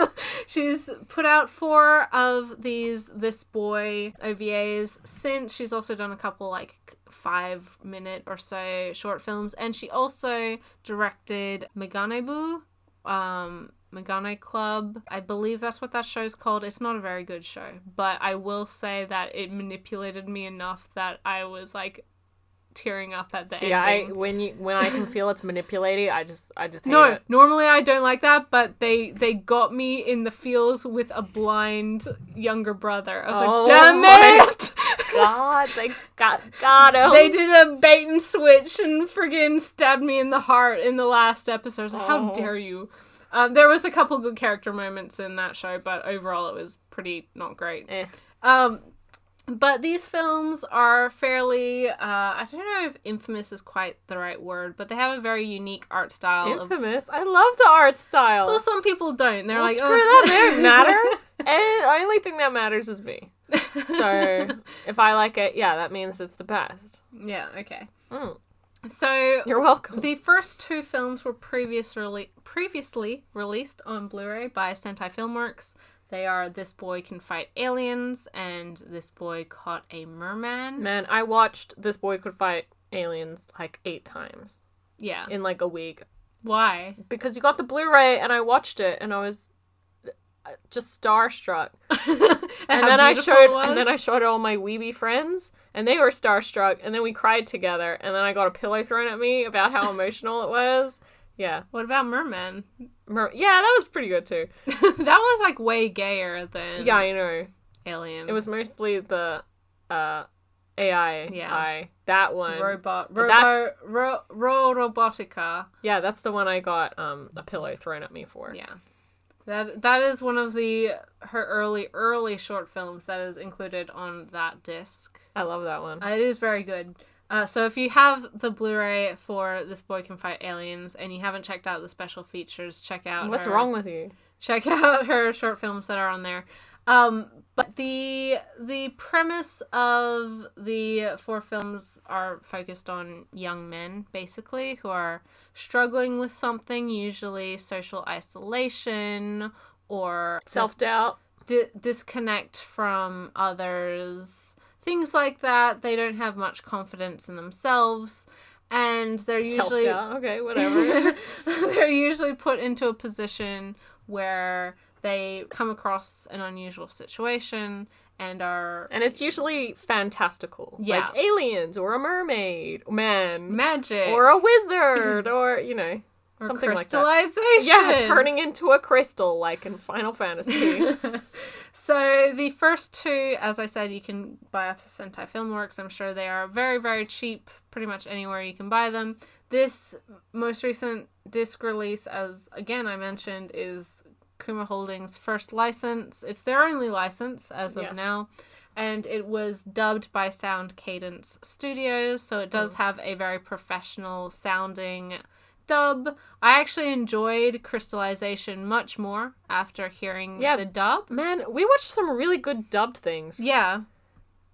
She's put out 4 of these This Boy OVAs since. She's also done a couple 5-minute or so short films, and she also directed Meganebu, Megane Club. I believe that's what that show's called. It's not a very good show, but I will say that it manipulated me enough that I was tearing up at the ending. When I can feel it's manipulating, I just hate it. No, normally I don't like that, but they got me in the feels with a blind younger brother. I was damn it! God, they got him. They did a bait and switch and friggin' stabbed me in the heart in the last episode. I was like, how dare you? There was a couple good character moments in that show, but overall it was pretty not great. But these films are fairly, I don't know if infamous is quite the right word, but they have a very unique art style. Infamous? I love the art style. Well, some people don't. They're screw that, they don't matter. And the only thing that matters is me. So, if I like it, yeah, that means it's the best. Yeah, okay. So, you're welcome. The first 2 films were previously released on Blu-ray by Sentai Filmworks. They are This Boy Can Fight Aliens and This Boy Caught a Merman. Man, I watched This Boy Could Fight Aliens 8 times. Yeah. In a week. Why? Because you got the Blu-ray and I watched it and I was just starstruck. and then I showed all my weeby friends and they were starstruck and then we cried together and then I got a pillow thrown at me about how emotional it was. Yeah. What about Merman? Yeah, that was pretty good too. That was way gayer than I know. Alien. It was mostly the AI. Yeah. That one. Robotica. Yeah, that's the one I got a pillow thrown at me for. Yeah. That is one of her early short films that is included on that disc. I love that one. It is very good. So if you have the Blu-ray for This Boy Can Fight Aliens and you haven't checked out the special features, check out What's wrong with you? Check out her short films that are on there. But the premise of the 4 films are focused on young men, basically, who are struggling with something, usually social isolation or self-doubt, disconnect from others, things like that. They don't have much confidence in themselves, and they're usually self-doubt. Okay, whatever. They're usually put into a position where they come across an unusual situation and it's usually fantastical. Yeah. Like aliens or a mermaid, magic, or a wizard, or or something like that. Crystallization. Yeah, turning into a crystal like in Final Fantasy. So the first 2, as I said, you can buy off Sentai Filmworks. I'm sure they are very, very cheap, pretty much anywhere you can buy them. This most recent disc release, as again I mentioned, is Kuma Holdings' first license. It's their only license as of now, and it was dubbed by Sound Cadence Studios, so it does have a very professional sounding dub. I actually enjoyed Crystallization much more after hearing the dub. Man, we watched some really good dubbed things. Yeah.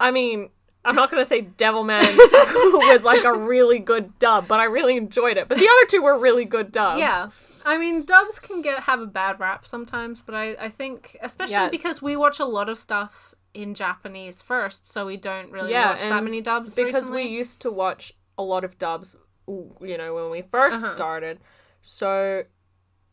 I mean, I'm not going to say Devilman was a really good dub, but I really enjoyed it. But the other 2 were really good dubs. Yeah. I mean, dubs can have a bad rap sometimes, but I think, especially because we watch a lot of stuff in Japanese first, so we don't really watch that many dubs because recently. we used to watch a lot of dubs, you know, when we first started. So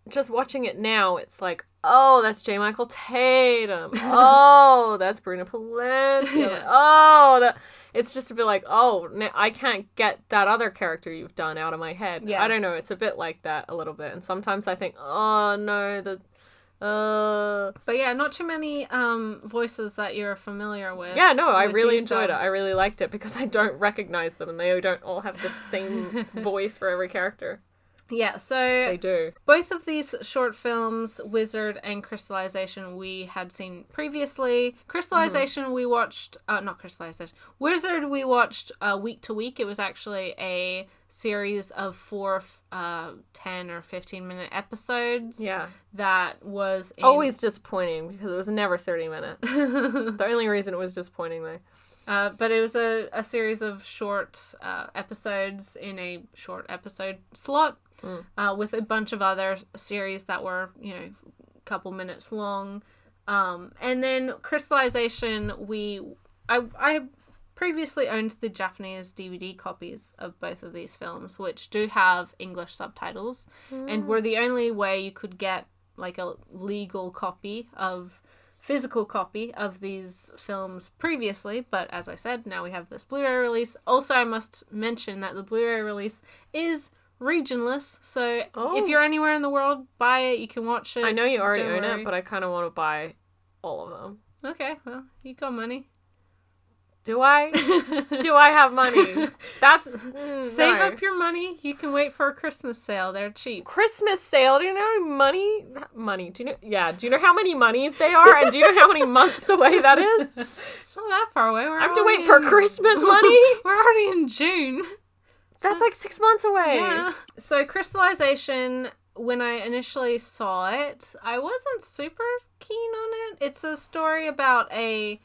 just watching it now, it's like, oh, that's J. Michael Tatum. Oh, that's Bruno Palencia. Yeah. Oh, it's just a bit like, oh, I can't get that other character you've done out of my head. Yeah. I don't know. It's a bit like that a little bit. And sometimes I think, oh, no, But yeah, not too many voices that you're familiar with. Yeah, no, I really enjoyed it. I really liked it because I don't recognize them and they don't all have the same voice for every character. Yeah, so they do. Both of these short films, Wizard and Crystallization, we had seen previously. Crystallization we watched, not Crystallization. Wizard we watched week to week. It was actually a series of 4 10 or 15-minute episodes. Yeah. That was always disappointing because it was never 30 minutes. The only reason it was disappointing though. But it was a series of short episodes in a short episode slot with a bunch of other series that were, you know, a couple minutes long. And then Crystallization, I previously owned the Japanese DVD copies of both of these films, which do have English subtitles, and were the only way you could get like a legal physical copy of these films previously. But as I said, now we have this Blu-ray release. Also, I must mention that the Blu-ray release is regionless, so if you're anywhere in the world, buy it, you can watch it. I know you already own it, but I kind of want to buy all of them. Okay, well, you got money. Do I? Do I have money? That's save up your money. You can wait for a Christmas sale. They're cheap. Christmas sale? Do you know how many money? Do you know? Yeah. Do you know how many monies they are? And do you know how many months away that is? It's not that far away. I have to wait for Christmas money. We're already in June. That's like 6 months away. Yeah. So Crystallization, when I initially saw it, I wasn't super keen on it. It's a story about a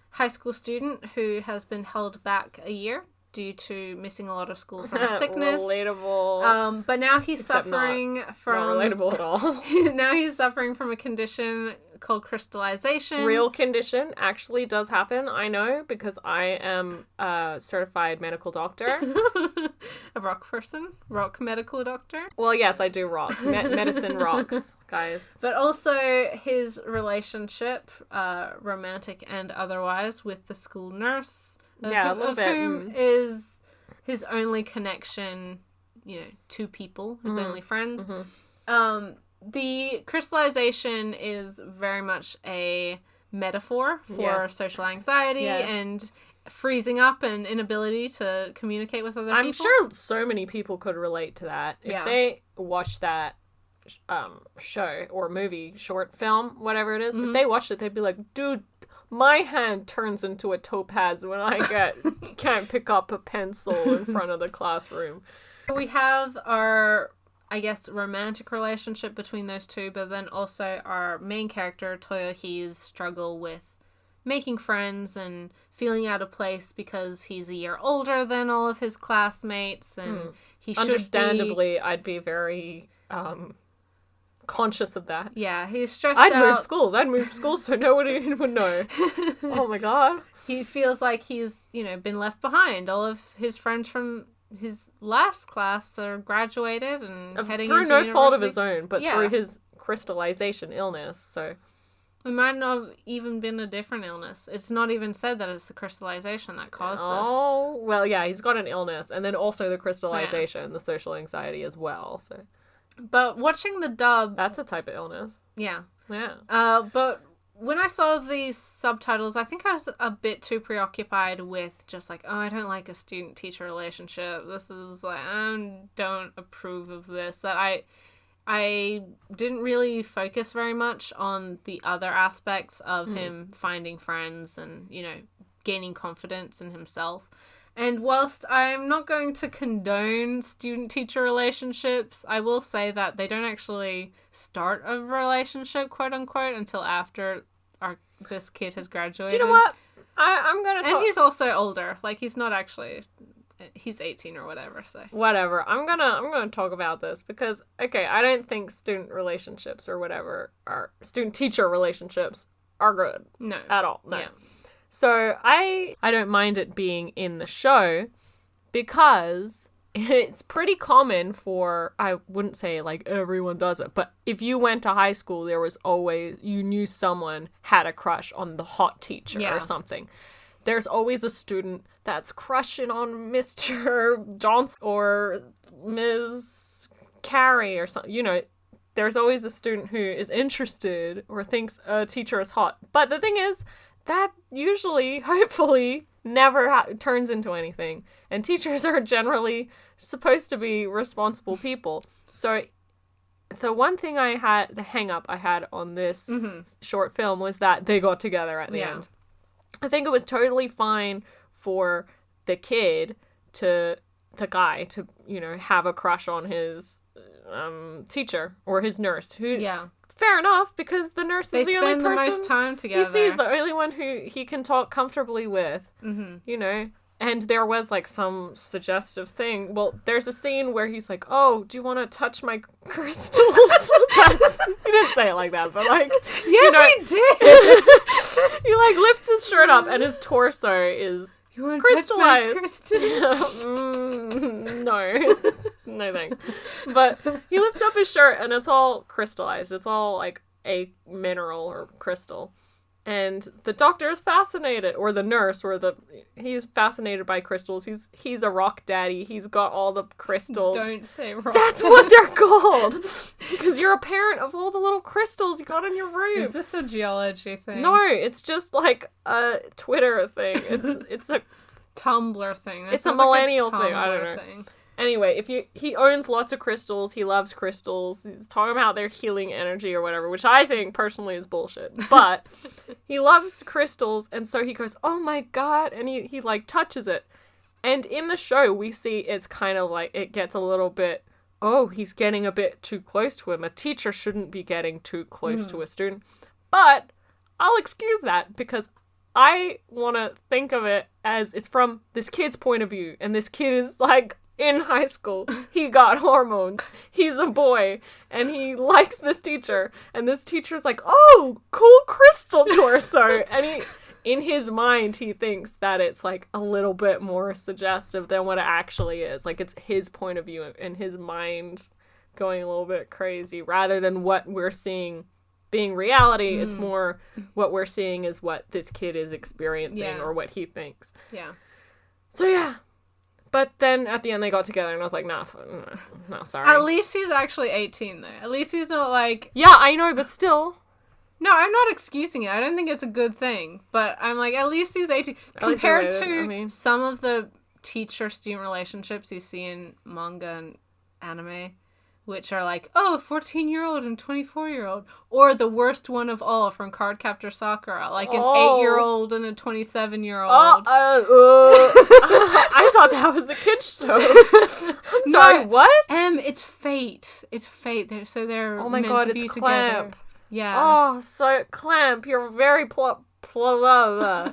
high school student who has been held back a year due to missing a lot of school from sickness. Relatable. But now he's suffering from... Not relatable at all. Now he's suffering from a condition called crystallization. Real condition. Actually does happen. I know because I am a certified medical doctor. A rock person? Rock medical doctor? Well, yes, I do rock. Medicine rocks, guys. But also his relationship, romantic and otherwise, with the school nurse. Yeah, a little bit. Whom is his only connection, you know, to people, his only friend. The crystallization is very much a metaphor for social anxiety and freezing up and inability to communicate with other people. I'm sure so many people could relate to that. If they watch that show or movie, short film, whatever it is, if they watched it, they'd be like, dude, my hand turns into a topaz when I can't pick up a pencil in front of the classroom. We have our, I guess, romantic relationship between those two, but then also our main character, Toyohi's struggle with making friends and feeling out of place because he's a year older than all of his classmates, and he should understandably, I'd be very conscious of that. Yeah, he's stressed out. I'd move schools so nobody would know. Oh my god. He feels like he's, you know, been left behind. All of his friends from his last class are graduated and heading through into no university. fault of his own, but through his crystallization illness, so... It might not have even been a different illness. It's not even said that it's the crystallization that caused this. Oh, well, yeah, he's got an illness, and then also the crystallization, the social anxiety as well, so... But watching the dub... That's a type of illness. Yeah. Yeah. But when I saw these subtitles, I think I was a bit too preoccupied with just like, oh, I don't like a student-teacher relationship. This is like, I don't approve of this. That I didn't really focus very much on the other aspects of him finding friends and, you know, gaining confidence in himself. And whilst I'm not going to condone student-teacher relationships, I will say that they don't actually start a relationship, quote-unquote, until after this kid has graduated. Do you know what? I'm going to talk... And he's also older. Like, he's not actually... He's 18 or whatever, so... Whatever. I'm gonna talk about this because, okay, I don't think student relationships or whatever, or student-teacher relationships are good. No. At all. No. Yeah. So I don't mind it being in the show because it's pretty common for, I wouldn't say like everyone does it, but if you went to high school, there was always, you knew someone had a crush on the hot teacher or something. There's always a student that's crushing on Mr. Johnson or Ms. Carey or something. You know, there's always a student who is interested or thinks a teacher is hot. But the thing is, that usually, hopefully, never turns into anything. And teachers are generally supposed to be responsible people. So the one thing the hang up I had on this short film was that they got together at the end. I think it was totally fine for the guy to, you know, have a crush on his teacher or his nurse. Fair enough, because the nurse is the only person they spend the most time together. He sees the only one who he can talk comfortably with, you know. And there was, like, some suggestive thing. Well, there's a scene where he's like, oh, do you want to touch my crystals? He didn't say it like that, but, like... Yes, you know, he did! He, like, lifts his shirt up, and his torso is crystallized. No. No, thanks. But he lifts up his shirt, and it's all crystallized. It's all, like, a mineral or crystal. And the doctor is fascinated, or the nurse, he's fascinated by crystals. He's a rock daddy. He's got all the crystals. Don't say rock. That's what they're called. Because you're a parent of all the little crystals you got in your room. Is this a geology thing? No, it's just like a Twitter thing. It's a Tumblr thing. It's a millennial thing. I don't know. Anyway, he owns lots of crystals, he loves crystals, he's talking about their healing energy or whatever, which I think personally is bullshit, but he loves crystals, and so he goes, oh my god, and he like touches it, and in the show we see it's kind of like, it gets a little bit, oh, he's getting a bit too close to him. A teacher shouldn't be getting too close to a student, but I'll excuse that, because I want to think of it as it's from this kid's point of view, and this kid is like, in high school, he got hormones, he's a boy, and he likes this teacher, and this teacher's like, oh, cool crystal torso, and in his mind, he thinks that it's, like, a little bit more suggestive than what it actually is, like, it's his point of view, and his mind going a little bit crazy, rather than what we're seeing being reality. It's more what we're seeing is what this kid is experiencing, or what he thinks. Yeah. So, yeah. But then at the end they got together and I was like, no, sorry. At least he's actually 18 though. At least he's not like... Yeah, I know, but still. No, I'm not excusing it. I don't think it's a good thing. But I'm like, at least he's 18. Compared to some of the teacher-student relationships you see in manga and anime, which are like, oh, 14-year-old and 24-year-old. Or the worst one of all from Cardcaptor Sakura, like an 8-year-old and a 27-year-old. I thought that was a kid's show. I'm sorry, what? It's fate. It's fate. They're oh my meant god, to be it's together. Clamp. Yeah. Oh, so Clamp, you're very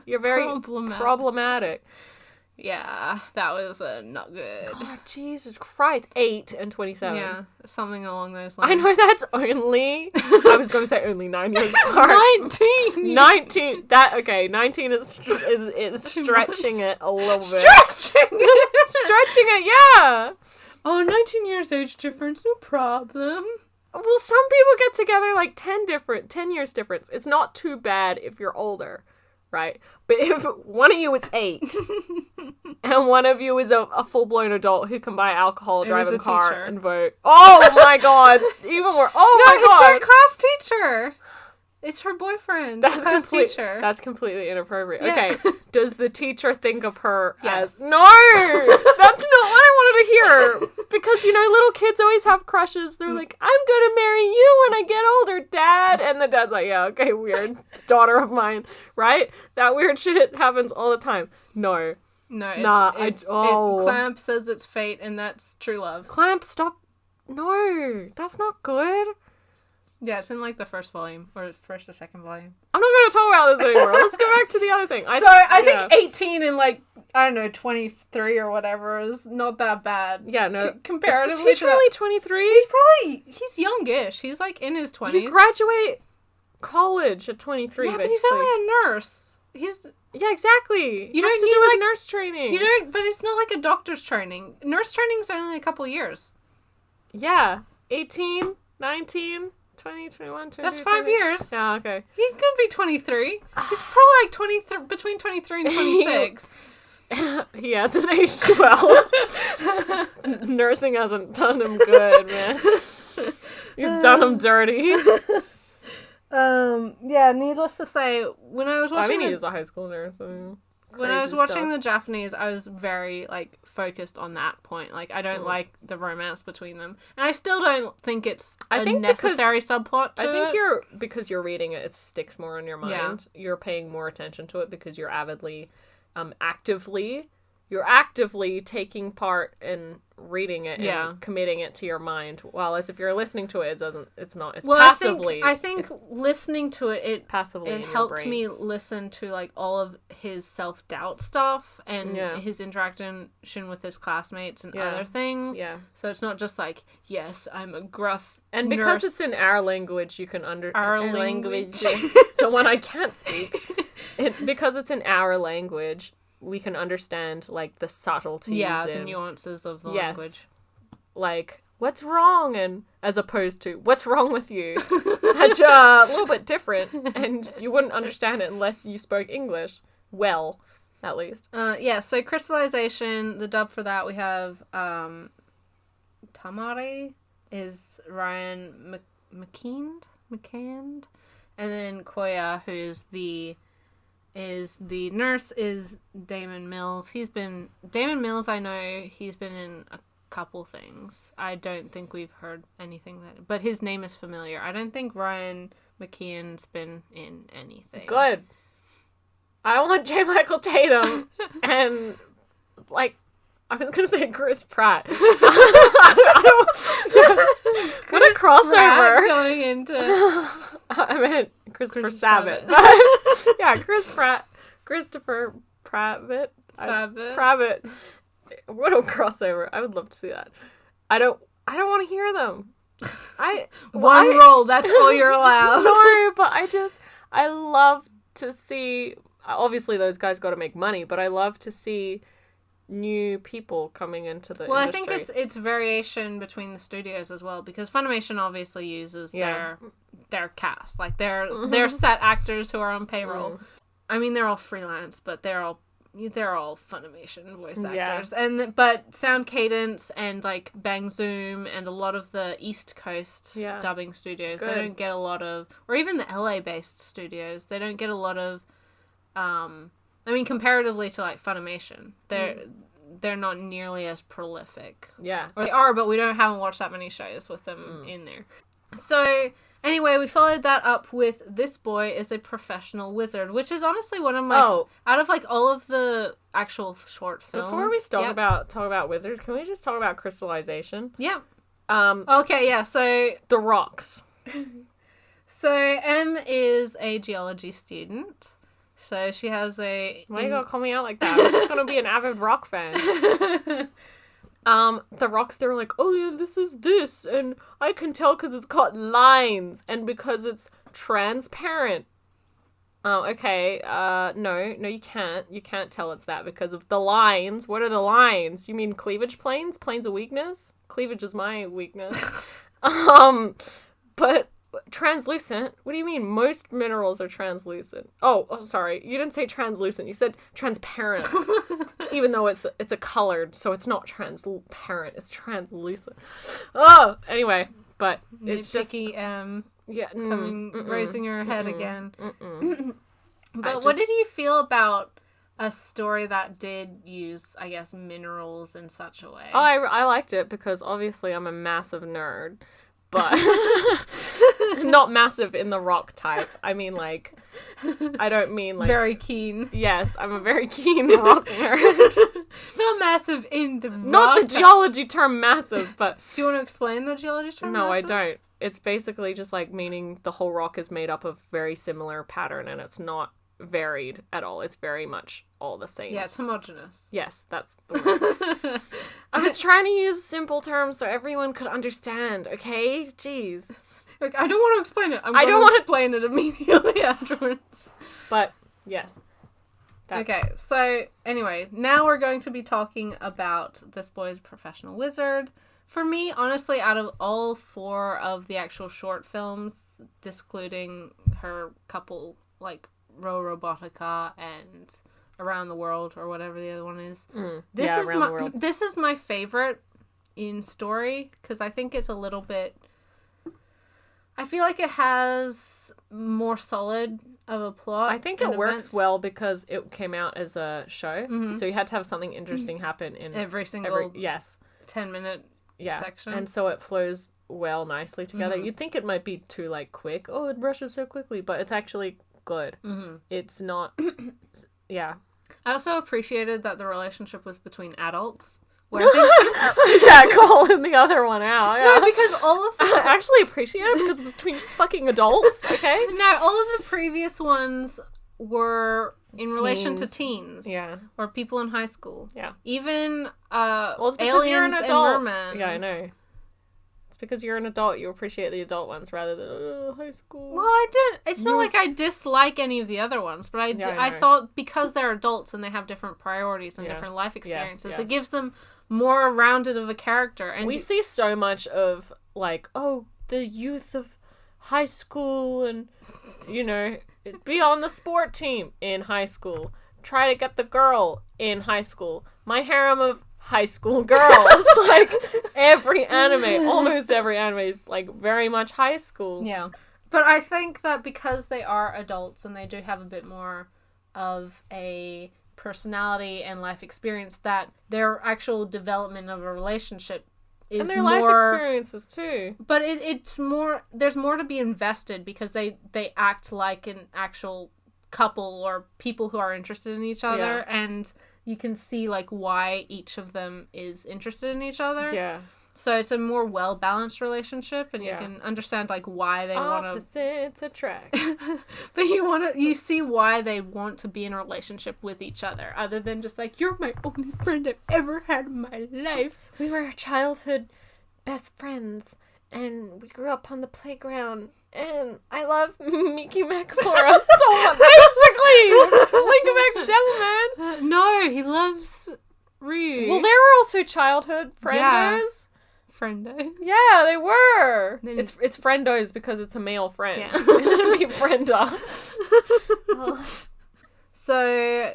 you're very problematic. Yeah, that was not good. God, Jesus Christ. 8 and 27. Yeah, something along those lines. I know that's only... I was going to say only 9 years apart. 19! 19! 19 is stretching it a little bit. Stretching it! Stretching it, yeah! Oh, 19 years age difference, no problem. Well, some people get together like 10 years difference. It's not too bad if you're older. Right? But if one of you is 8 and one of you is a full-blown adult who can buy alcohol, drive a car, teacher. And vote. Oh my god! Even more. Oh my god! It's their class teacher! It's her boyfriend. That's teacher. That's completely inappropriate. Yeah. Okay, does the teacher think of her as... No! That's not what I wanted to hear! Because, you know, little kids always have crushes. They're like, I'm gonna marry you when I get older, Dad! And the dad's like, yeah, okay, weird. Daughter of mine. Right? That weird shit happens all the time. No. No, Clamp says it's fate, and that's true love. Clamp, stop. No, that's not good. Yeah, it's in, like, the first volume, or first or second volume. I'm not going to talk about this anymore. Let's go back to the other thing. I think 18 and, like, I don't know, 23 or whatever is not that bad. Yeah, no. Comparatively to the teacher only 23? He's youngish. He's, like, in his 20s. You graduate college at 23, yeah, but he's only a nurse. Yeah, exactly. You don't need do like nurse training. You don't, but it's not like a doctor's training. Nurse training's only a couple years. Yeah, 18, 19, 20, 21, 22, That's 5 years. Yeah, okay. He could be 23. He's probably like 23, between 23 and 26. He hasn't aged well. Nursing hasn't done him good, man. He's done him dirty. Yeah, needless to say, when I was watching he is a high school nurse. When I was watching the Japanese, I was very, like, focused on that point. Like, I don't like the romance between them. And I still don't think it's a necessary subplot to it. Because you're reading it, it sticks more in your mind. Yeah. You're paying more attention to it because you're actively taking part in reading it and committing it to your mind. While as if you're listening to it, it's passively. I think listening to it passively it helped me listen to like all of his self-doubt stuff and his interaction with his classmates and other things. Yeah. So it's not just like, yes, I'm a gruff and because nurse. It's in our language, you can our language. The one I can't speak. Because it's in our language, we can understand, like, the subtleties. Yeah, the nuances of the language. Like, what's wrong? And as opposed to, what's wrong with you? Such a little bit different. And you wouldn't understand it unless you spoke English. Well, at least. So crystallization, the dub for that, we have Tamare is Ryan McCand. And then Koya, who's the nurse, is Damon Mills. Damon Mills, I know he's been in a couple things. I don't think we've heard anything but his name is familiar. I don't think Ryan McKeon's been in anything. Good. I don't want J. Michael Tatum and, like, I was going to say Chris Pratt. What a crossover. Going into... I meant Christopher Sabat. Yeah, Christopher Pratt. Sabat. What a crossover. I would love to see that. I don't want to hear them. One role, that's all you're allowed. No, but I love to see, obviously those guys got to make money, but I love to see new people coming into the industry. I think it's variation between the studios as well, because Funimation obviously uses their cast, like their set actors who are on payroll. I mean, they're all freelance, but they're all Funimation voice actors. But Sound Cadence and like Bang Zoom and a lot of the East Coast dubbing studios, they don't get a lot of, or even the LA based studios, they don't get a lot of I mean, comparatively to like Funimation, they're not nearly as prolific. Yeah. Or they are, but we haven't watched that many shows with them in there. So anyway, we followed that up with This Boy is a Professional Wizard, which is honestly one of my out of like all of the actual short films. Before we talk about wizards, can we just talk about crystallization? Yeah. Okay, yeah. So the rocks. So M is a geology student. So she has Why you gotta call me out like that? I was just gonna be an avid rock fan. The rocks, they were like, oh yeah, this is this, and I can tell because it's got lines, and because it's transparent. Oh, okay. No, you can't. You can't tell it's that because of the lines. What are the lines? You mean cleavage planes? Planes of weakness? Cleavage is my weakness. But translucent? What do you mean? Most minerals are translucent. Oh, sorry. You didn't say translucent. You said transparent. Even though it's a colored, so it's not transparent. It's translucent. Oh, anyway, but it's just raising her head again. But what did you feel about a story that did use, I guess, minerals in such a way? Oh, I liked it because obviously I'm a massive nerd. But not massive in the rock type. I mean, like, I don't mean like very keen. Yes, I'm a very keen rock nerd. Not massive in the not the geology term massive, but do you want to explain the geology term? No, massive? I don't. It's basically just like meaning the whole rock is made up of very similar pattern, and it's not varied at all. It's very much all the same. Yeah, it's homogeneous. Yes, that's the word. I was trying to use simple terms so everyone could understand, okay? Jeez. Like, I don't want to explain it. I don't want to explain it immediately afterwards. But, yes. Okay, so anyway, now we're going to be talking about This Boy's Professional Wizard. For me, honestly, out of all 4 of the actual short films, discluding her couple, like, Ro Robotica and Around the World, or whatever the other one is, this is my favorite in story, because I think it's a little bit... I feel like it has more solid of a plot. I think it works well because it came out as a show, so you had to have something interesting happen in every single 10-minute yeah. section. And so it flows well nicely together. You'd think it might be too, like, quick. Oh, it rushes so quickly, but it's actually good. It's not... yeah. I also appreciated that the relationship was between adults. Yeah, calling the other one out. Yeah. No, because all of I actually appreciate it because it was between fucking adults, okay? No, all of the previous ones were in relation to teens. Yeah. Or people in high school. Yeah. Even it's aliens you're an adult. and mermen. Yeah, I know. It's because you're an adult, you appreciate the adult ones rather than high school. Well, it's not like I dislike any of the other ones, but I thought because they're adults and they have different priorities and different life experiences, it gives them more rounded of a character. And we see so much of, like, the youth of high school and, you know, be on the sport team in high school. Try to get the girl in high school. My harem of high school girls. Like, almost every anime is, like, very much high school. Yeah. But I think that because they are adults and they do have a bit more of a personality and life experience, that their actual development of a relationship is and their more... life experiences too. But it's more... There's more to be invested because they act like an actual couple or people who are interested in each other, and you can see, like, why each of them is interested in each other. Yeah. So it's a more well-balanced relationship, and you can understand, like, why they want to... Opposites attract. But you see why they want to be in a relationship with each other, other than just, like, you're my only friend I've ever had in my life. We were childhood best friends, and we grew up on the playground, and I love Miki Nakamura so much. Basically, link it back to Devilman. No, he loves Ryu. Well, they were also childhood friendos. Yeah. Friendos. Yeah, they were. It's friendos because it's a male friend. Yeah. It'd be frienda. So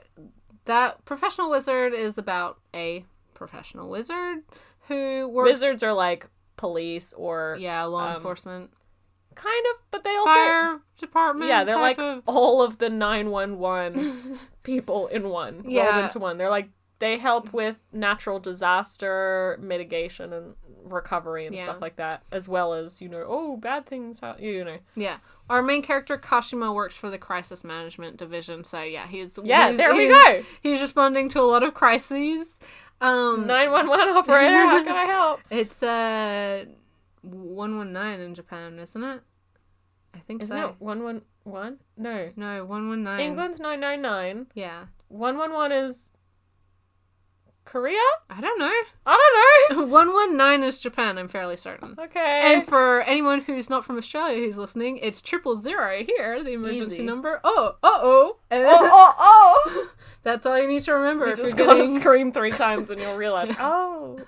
that Professional Wizard is about a professional wizard who works... Wizards are like police or... Yeah, law enforcement. Kind of, but they also... Fire department. Yeah, they're like all of the 911 people in one. Rolled into one. They're like... They help with natural disaster mitigation and recovery and stuff like that, as well as, you know, bad things, you know. Yeah. Our main character, Kashima, works for the Crisis Management Division, so he's there we go! He's responding to a lot of crises. 911 operator, how can I help? It's 119 in Japan, isn't it? I think Isn't it 111? No. No, 119. England's 999. Yeah. 111 is... Korea? I don't know. 119 is Japan, I'm fairly certain. Okay. And for anyone who's not from Australia who's listening, it's 000 here, the emergency number. Oh. And Oh. That's all you need to remember. You just gotta scream 3 times and you'll realize, oh.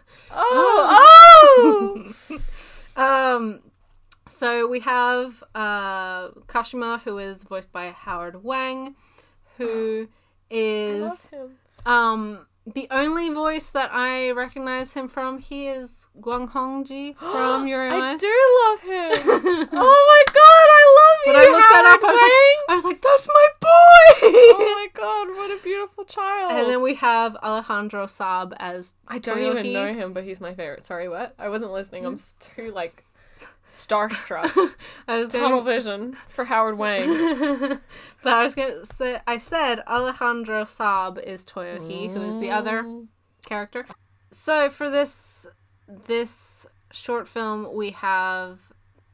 So we have Kashima, who is voiced by Howard Wang, who is... I love him. The only voice that I recognize him from, he is Gwang Hongji from Yuri on Ice. I do love him. Oh my god, I love you, When I looked that up, I was like, that's my boy! Oh my god, what a beautiful child. And then we have Alejandro Saab as I don't Toyohi. even know him, but he's my favorite. Sorry, what? I wasn't listening. I'm too, like... starstruck. Tunnel vision for Howard Wang. But I was gonna say, I said Alejandro Saab is Toyohi, who is the other character. So for this short film, we have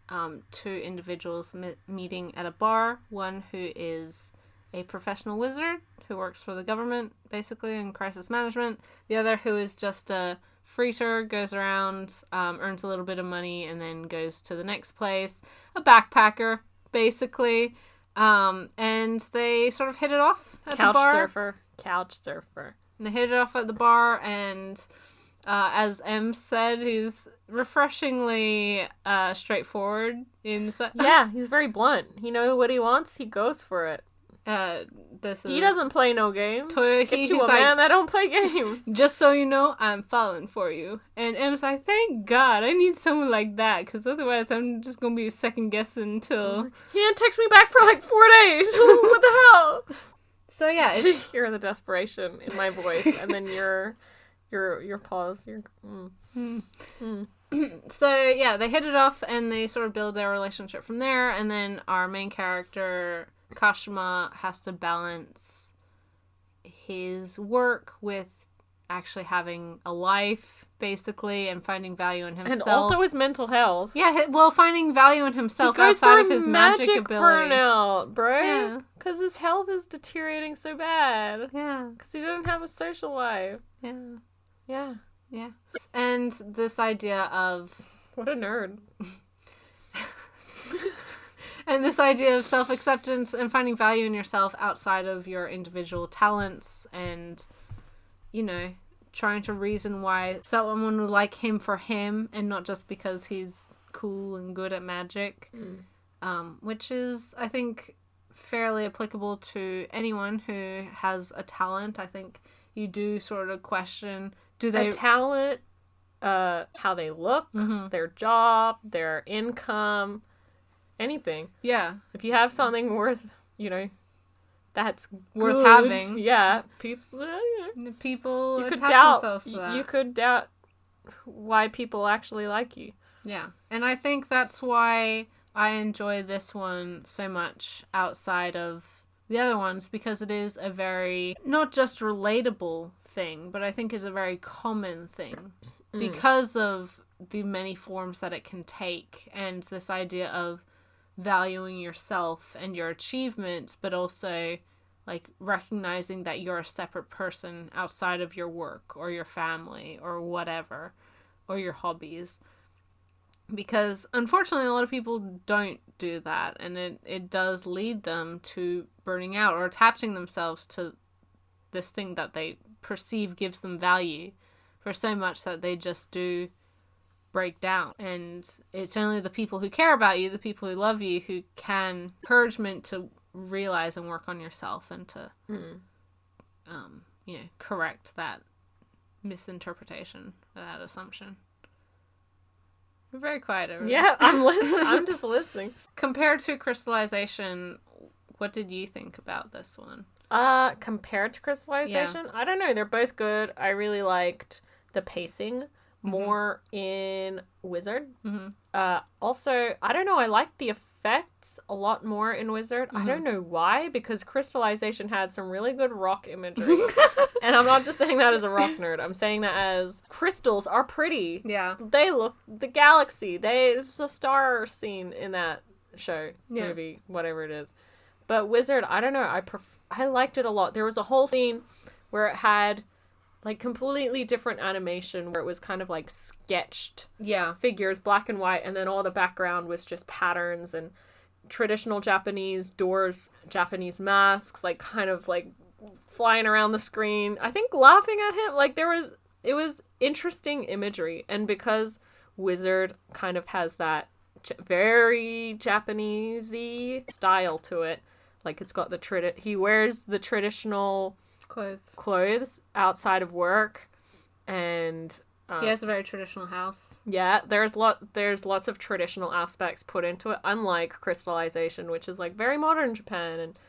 2 individuals meeting at a bar. One who is a professional wizard who works for the government, basically, in crisis management. The other who is just a freeter, goes around, earns a little bit of money, and then goes to the next place. A backpacker, basically. And they sort of hit it off at the bar. Couch surfer. And they hit it off at the bar, and as M said, he's refreshingly straightforward. Yeah, he's very blunt. He knows what he wants, he goes for it. He doesn't play no games. Get to a man that don't play games. Just so you know, I'm falling for you. And M's like, thank God, I need someone like that, because otherwise I'm just going to be second guessing until... He didn't text me back for like 4 days. What the hell? So yeah. You hear the desperation in my voice, and then your pause. So yeah, they hit it off, and they sort of build their relationship from there, and then our main character... Kashima has to balance his work with actually having a life, basically, and finding value in himself. And also his mental health. Yeah, well, finding value in himself outside of his magic ability. Burnout, bro. Yeah. Because his health is deteriorating so bad. Yeah. Because he doesn't have a social life. Yeah. Yeah. Yeah. And this idea of... What a nerd. And this idea of self-acceptance and finding value in yourself outside of your individual talents and, you know, trying to reason why someone would like him for him and not just because he's cool and good at magic, which is, I think, fairly applicable to anyone who has a talent. I think you do sort of question, do they... A talent, how they look, their job, their income... Anything. Yeah. If you have something worth, that's worth good, having. Yeah. People you could attach doubt themselves to that. You could doubt why people actually like you. Yeah. And I think that's why I enjoy this one so much outside of the other ones, because it is a very, not just relatable thing, but I think is a very common thing because of the many forms that it can take, and this idea of valuing yourself and your achievements, but also like recognizing that you're a separate person outside of your work or your family or whatever, or your hobbies. Because unfortunately a lot of people don't do that, and it does lead them to burning out or attaching themselves to this thing that they perceive gives them value for so much that they just do break down. And it's only the people who care about you, the people who love you, who can encouragement to realize and work on yourself and to correct that misinterpretation, that assumption. We're very quiet over here. Yeah, I'm listening. I'm just listening. Compared to Crystallization, what did you think about this one? Compared to Crystallization, I don't know. They're both good. I really liked the pacing more in Wizard. Also, I don't know, I like the effects a lot more in Wizard. I don't know why, because Crystallization had some really good rock imagery. And I'm not just saying that as a rock nerd. I'm saying that as crystals are pretty. Yeah. They look, the galaxy, there's a star scene in that show, movie, whatever it is. But Wizard, I don't know, I liked it a lot. There was a whole scene where it had like completely different animation, where it was kind of like sketched figures, black and white, and then all the background was just patterns and traditional Japanese doors, Japanese masks, like kind of like flying around the screen. I think laughing at him, like it was interesting imagery. And because Wizard kind of has that very Japanese-y style to it, like it's got he wears the traditional clothes outside of work, and he has a very traditional house. Yeah, there's lots of traditional aspects put into it, unlike Crystallization, which is like very modern Japan, and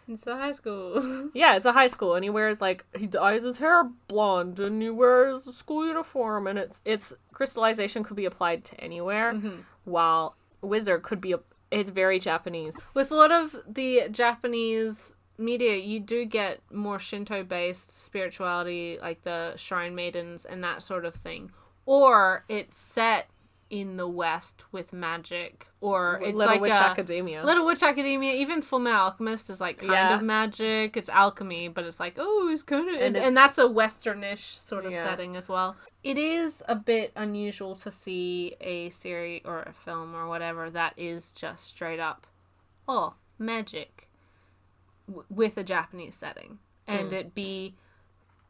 it's a high school. Yeah, it's a high school, and he dyes his hair blonde, and he wears a school uniform, and it's Crystallization could be applied to anywhere, while Wizard could be it's very Japanese. With a lot of the Japanese media, you do get more Shinto-based spirituality, like the Shrine Maidens and that sort of thing. Or it's set in the West with magic, or it's Little like Witch Academia. Little Witch Academia, even Fullmetal Alchemist is like kind of magic. It's alchemy, but it's like, oh, it's kind of... And that's a Westernish sort of setting as well. It is a bit unusual to see a series or a film or whatever that is just straight up, oh, magic with a Japanese setting. And it be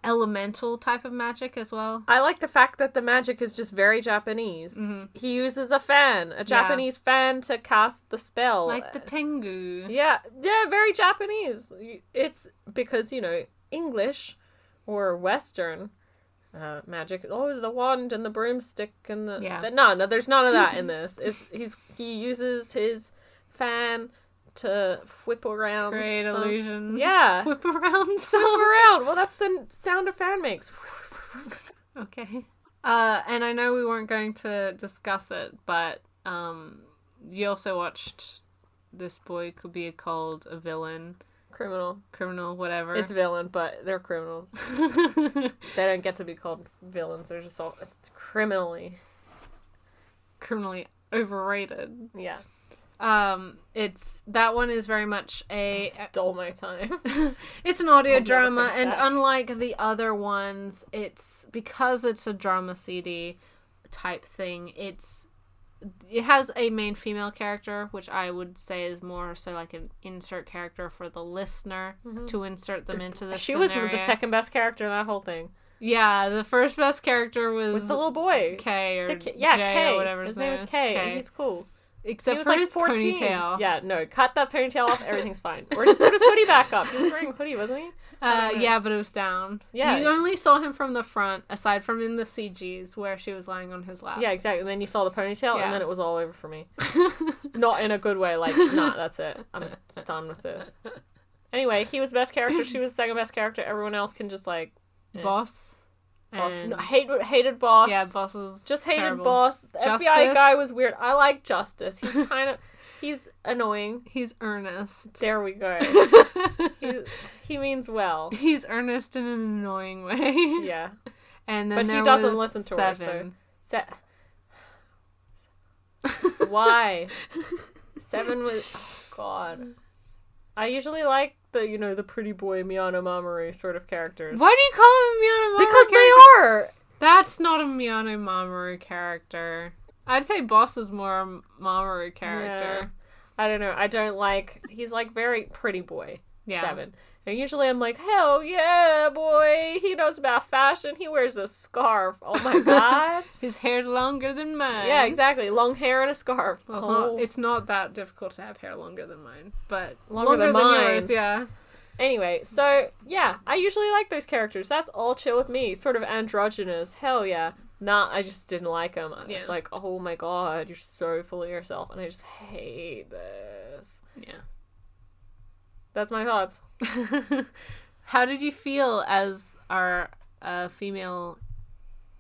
elemental type of magic as well. I like the fact that the magic is just very Japanese. He uses a Japanese fan to cast the spell. Like the Tengu. Yeah, very Japanese. It's because, English or Western magic. Oh, the wand and the broomstick and the... Yeah. No, there's none of that in this. He uses his fan to whip around. Create illusions. Yeah. Whip around. Whip around. Well, that's the sound a fan makes. Okay. And I know we weren't going to discuss it, but you also watched This Boy Could Be Called a Villain. Criminal, whatever. It's villain, but they're criminals. They don't get to be called villains. They're just all... It's criminally overrated. Yeah. That one is very much a... Stole my time. It's an audio drama, and unlike the other ones, because it's a drama CD type thing, it has a main female character, which I would say is more so like an insert character for the listener to insert them into the scenario. Was the second best character in that whole thing. Yeah, the first best character was the little boy. K or Jay K. Or whatever his name is K, and he's cool. Except for his 14. Ponytail. Yeah, no, cut that ponytail off, everything's fine. Or just put his hoodie back up. He was wearing a hoodie, wasn't he? Yeah, but it was down. Yeah. You only saw him from the front, aside from in the CGs, where she was lying on his lap. Yeah, exactly. And then you saw the ponytail, and then it was all over for me. Not in a good way, like, nah, that's it. I'm done with this. Anyway, he was best character, she was second best character, everyone else can just, like... Boss. No, hated Boss. Yeah, Boss is just hated terrible. Boss. The FBI guy was weird. I like Justice. He's annoying. He's earnest. There we go. He means well. He's earnest in an annoying way. Yeah. And then but he doesn't listen to Seven. her. Why? Seven was... Oh, God. I usually like the pretty boy Miyano Mamoru sort of characters. Why do you call him Miyano Mamoru? Because they are! That's not a Miyano Mamoru character. I'd say Boss is more a Mamoru character. Yeah. I don't know. I don't like... He's like very pretty boy. Yeah. Seven. And usually I'm like, hell yeah, boy. He knows about fashion. He wears a scarf. Oh my God. His hair's longer than mine. Yeah, exactly. Long hair and a scarf. Well, it's not that difficult to have hair longer than mine. But longer than yours, yeah. Anyway, so, yeah. I usually like those characters. That's all chill with me. Sort of androgynous. Hell yeah. Nah, I just didn't like him. Yeah. It's like, oh my God, you're so full of yourself. And I just hate this. Yeah. That's my thoughts. How did you feel as our female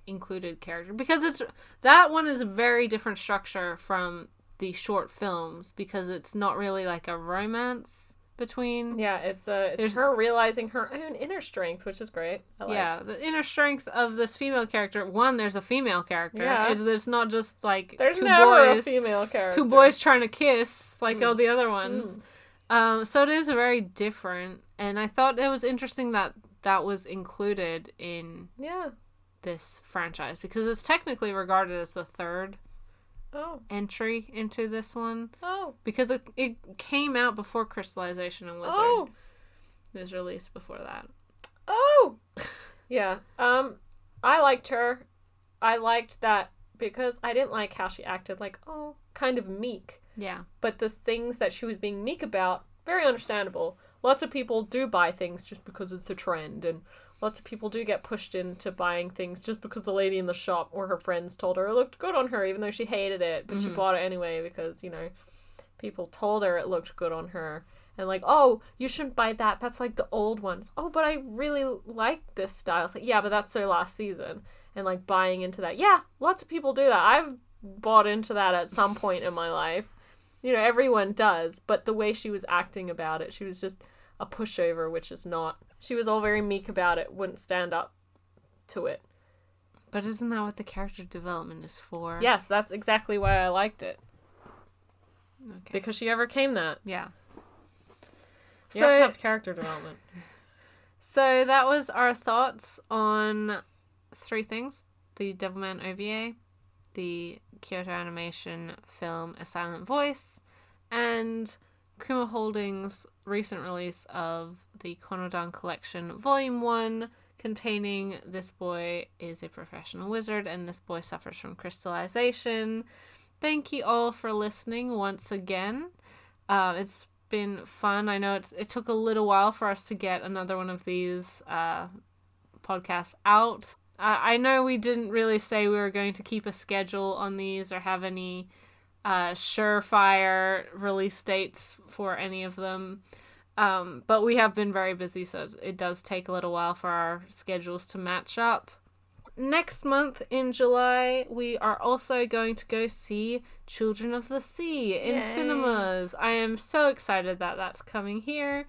included character? Because that one is a very different structure from the short films, because it's not really like a romance between... Yeah, it's her realizing her own inner strength, which is great. Yeah, the inner strength of this female character. One, there's a female character. Yeah. It's not just like there's two never boys, a female character. Two boys trying to kiss like all the other ones. So it is very different, and I thought it was interesting that was included in this franchise, because it's technically regarded as the third entry into this one. Because it came out before Crystallization and Wizard. It was released before that. Yeah. I liked her. I liked that because I didn't like how she acted like, kind of meek. Yeah. But the things that she was being meek about, very understandable. Lots of people do buy things just because it's a trend, and lots of people do get pushed into buying things just because the lady in the shop or her friends told her it looked good on her, even though she hated it, but she bought it anyway because, people told her it looked good on her. And like, you shouldn't buy that. That's like the old ones. But I really like this style. It's like, yeah, but that's so last season. And like buying into that. Yeah, lots of people do that. I've bought into that at some point in my life. Everyone does, but the way she was acting about it, she was just a pushover, which is not. She was all very meek about it, wouldn't stand up to it. But isn't that what the character development is for? Yes, that's exactly why I liked it. Okay. Because she overcame that. Yeah. You have to have character development. So that was our thoughts on 3 things. The Devilman OVA, the Kyoto Animation film A Silent Voice, and Kuma Holdings' recent release of the Konodan Collection Volume 1, containing This Boy is a Professional Wizard and This Boy Suffers from Crystallization. Thank you all for listening once again. It's been fun. I know it took a little while for us to get another one of these podcasts out. I know we didn't really say we were going to keep a schedule on these or have any surefire release dates for any of them. But we have been very busy, so it does take a little while for our schedules to match up. Next month in July, we are also going to go see Children of the Sea in cinemas. I am so excited that that's coming here.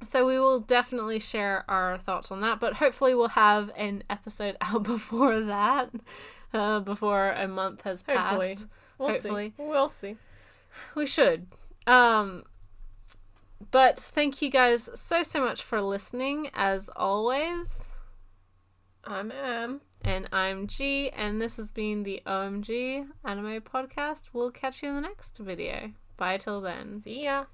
So we will definitely share our thoughts on that, but hopefully we'll have an episode out before that, before a month has passed. Hopefully. We'll see. We should. But thank you guys so much for listening, as always. I'm Am. And I'm G, and this has been the OMG Anime Podcast. We'll catch you in the next video. Bye till then. See ya.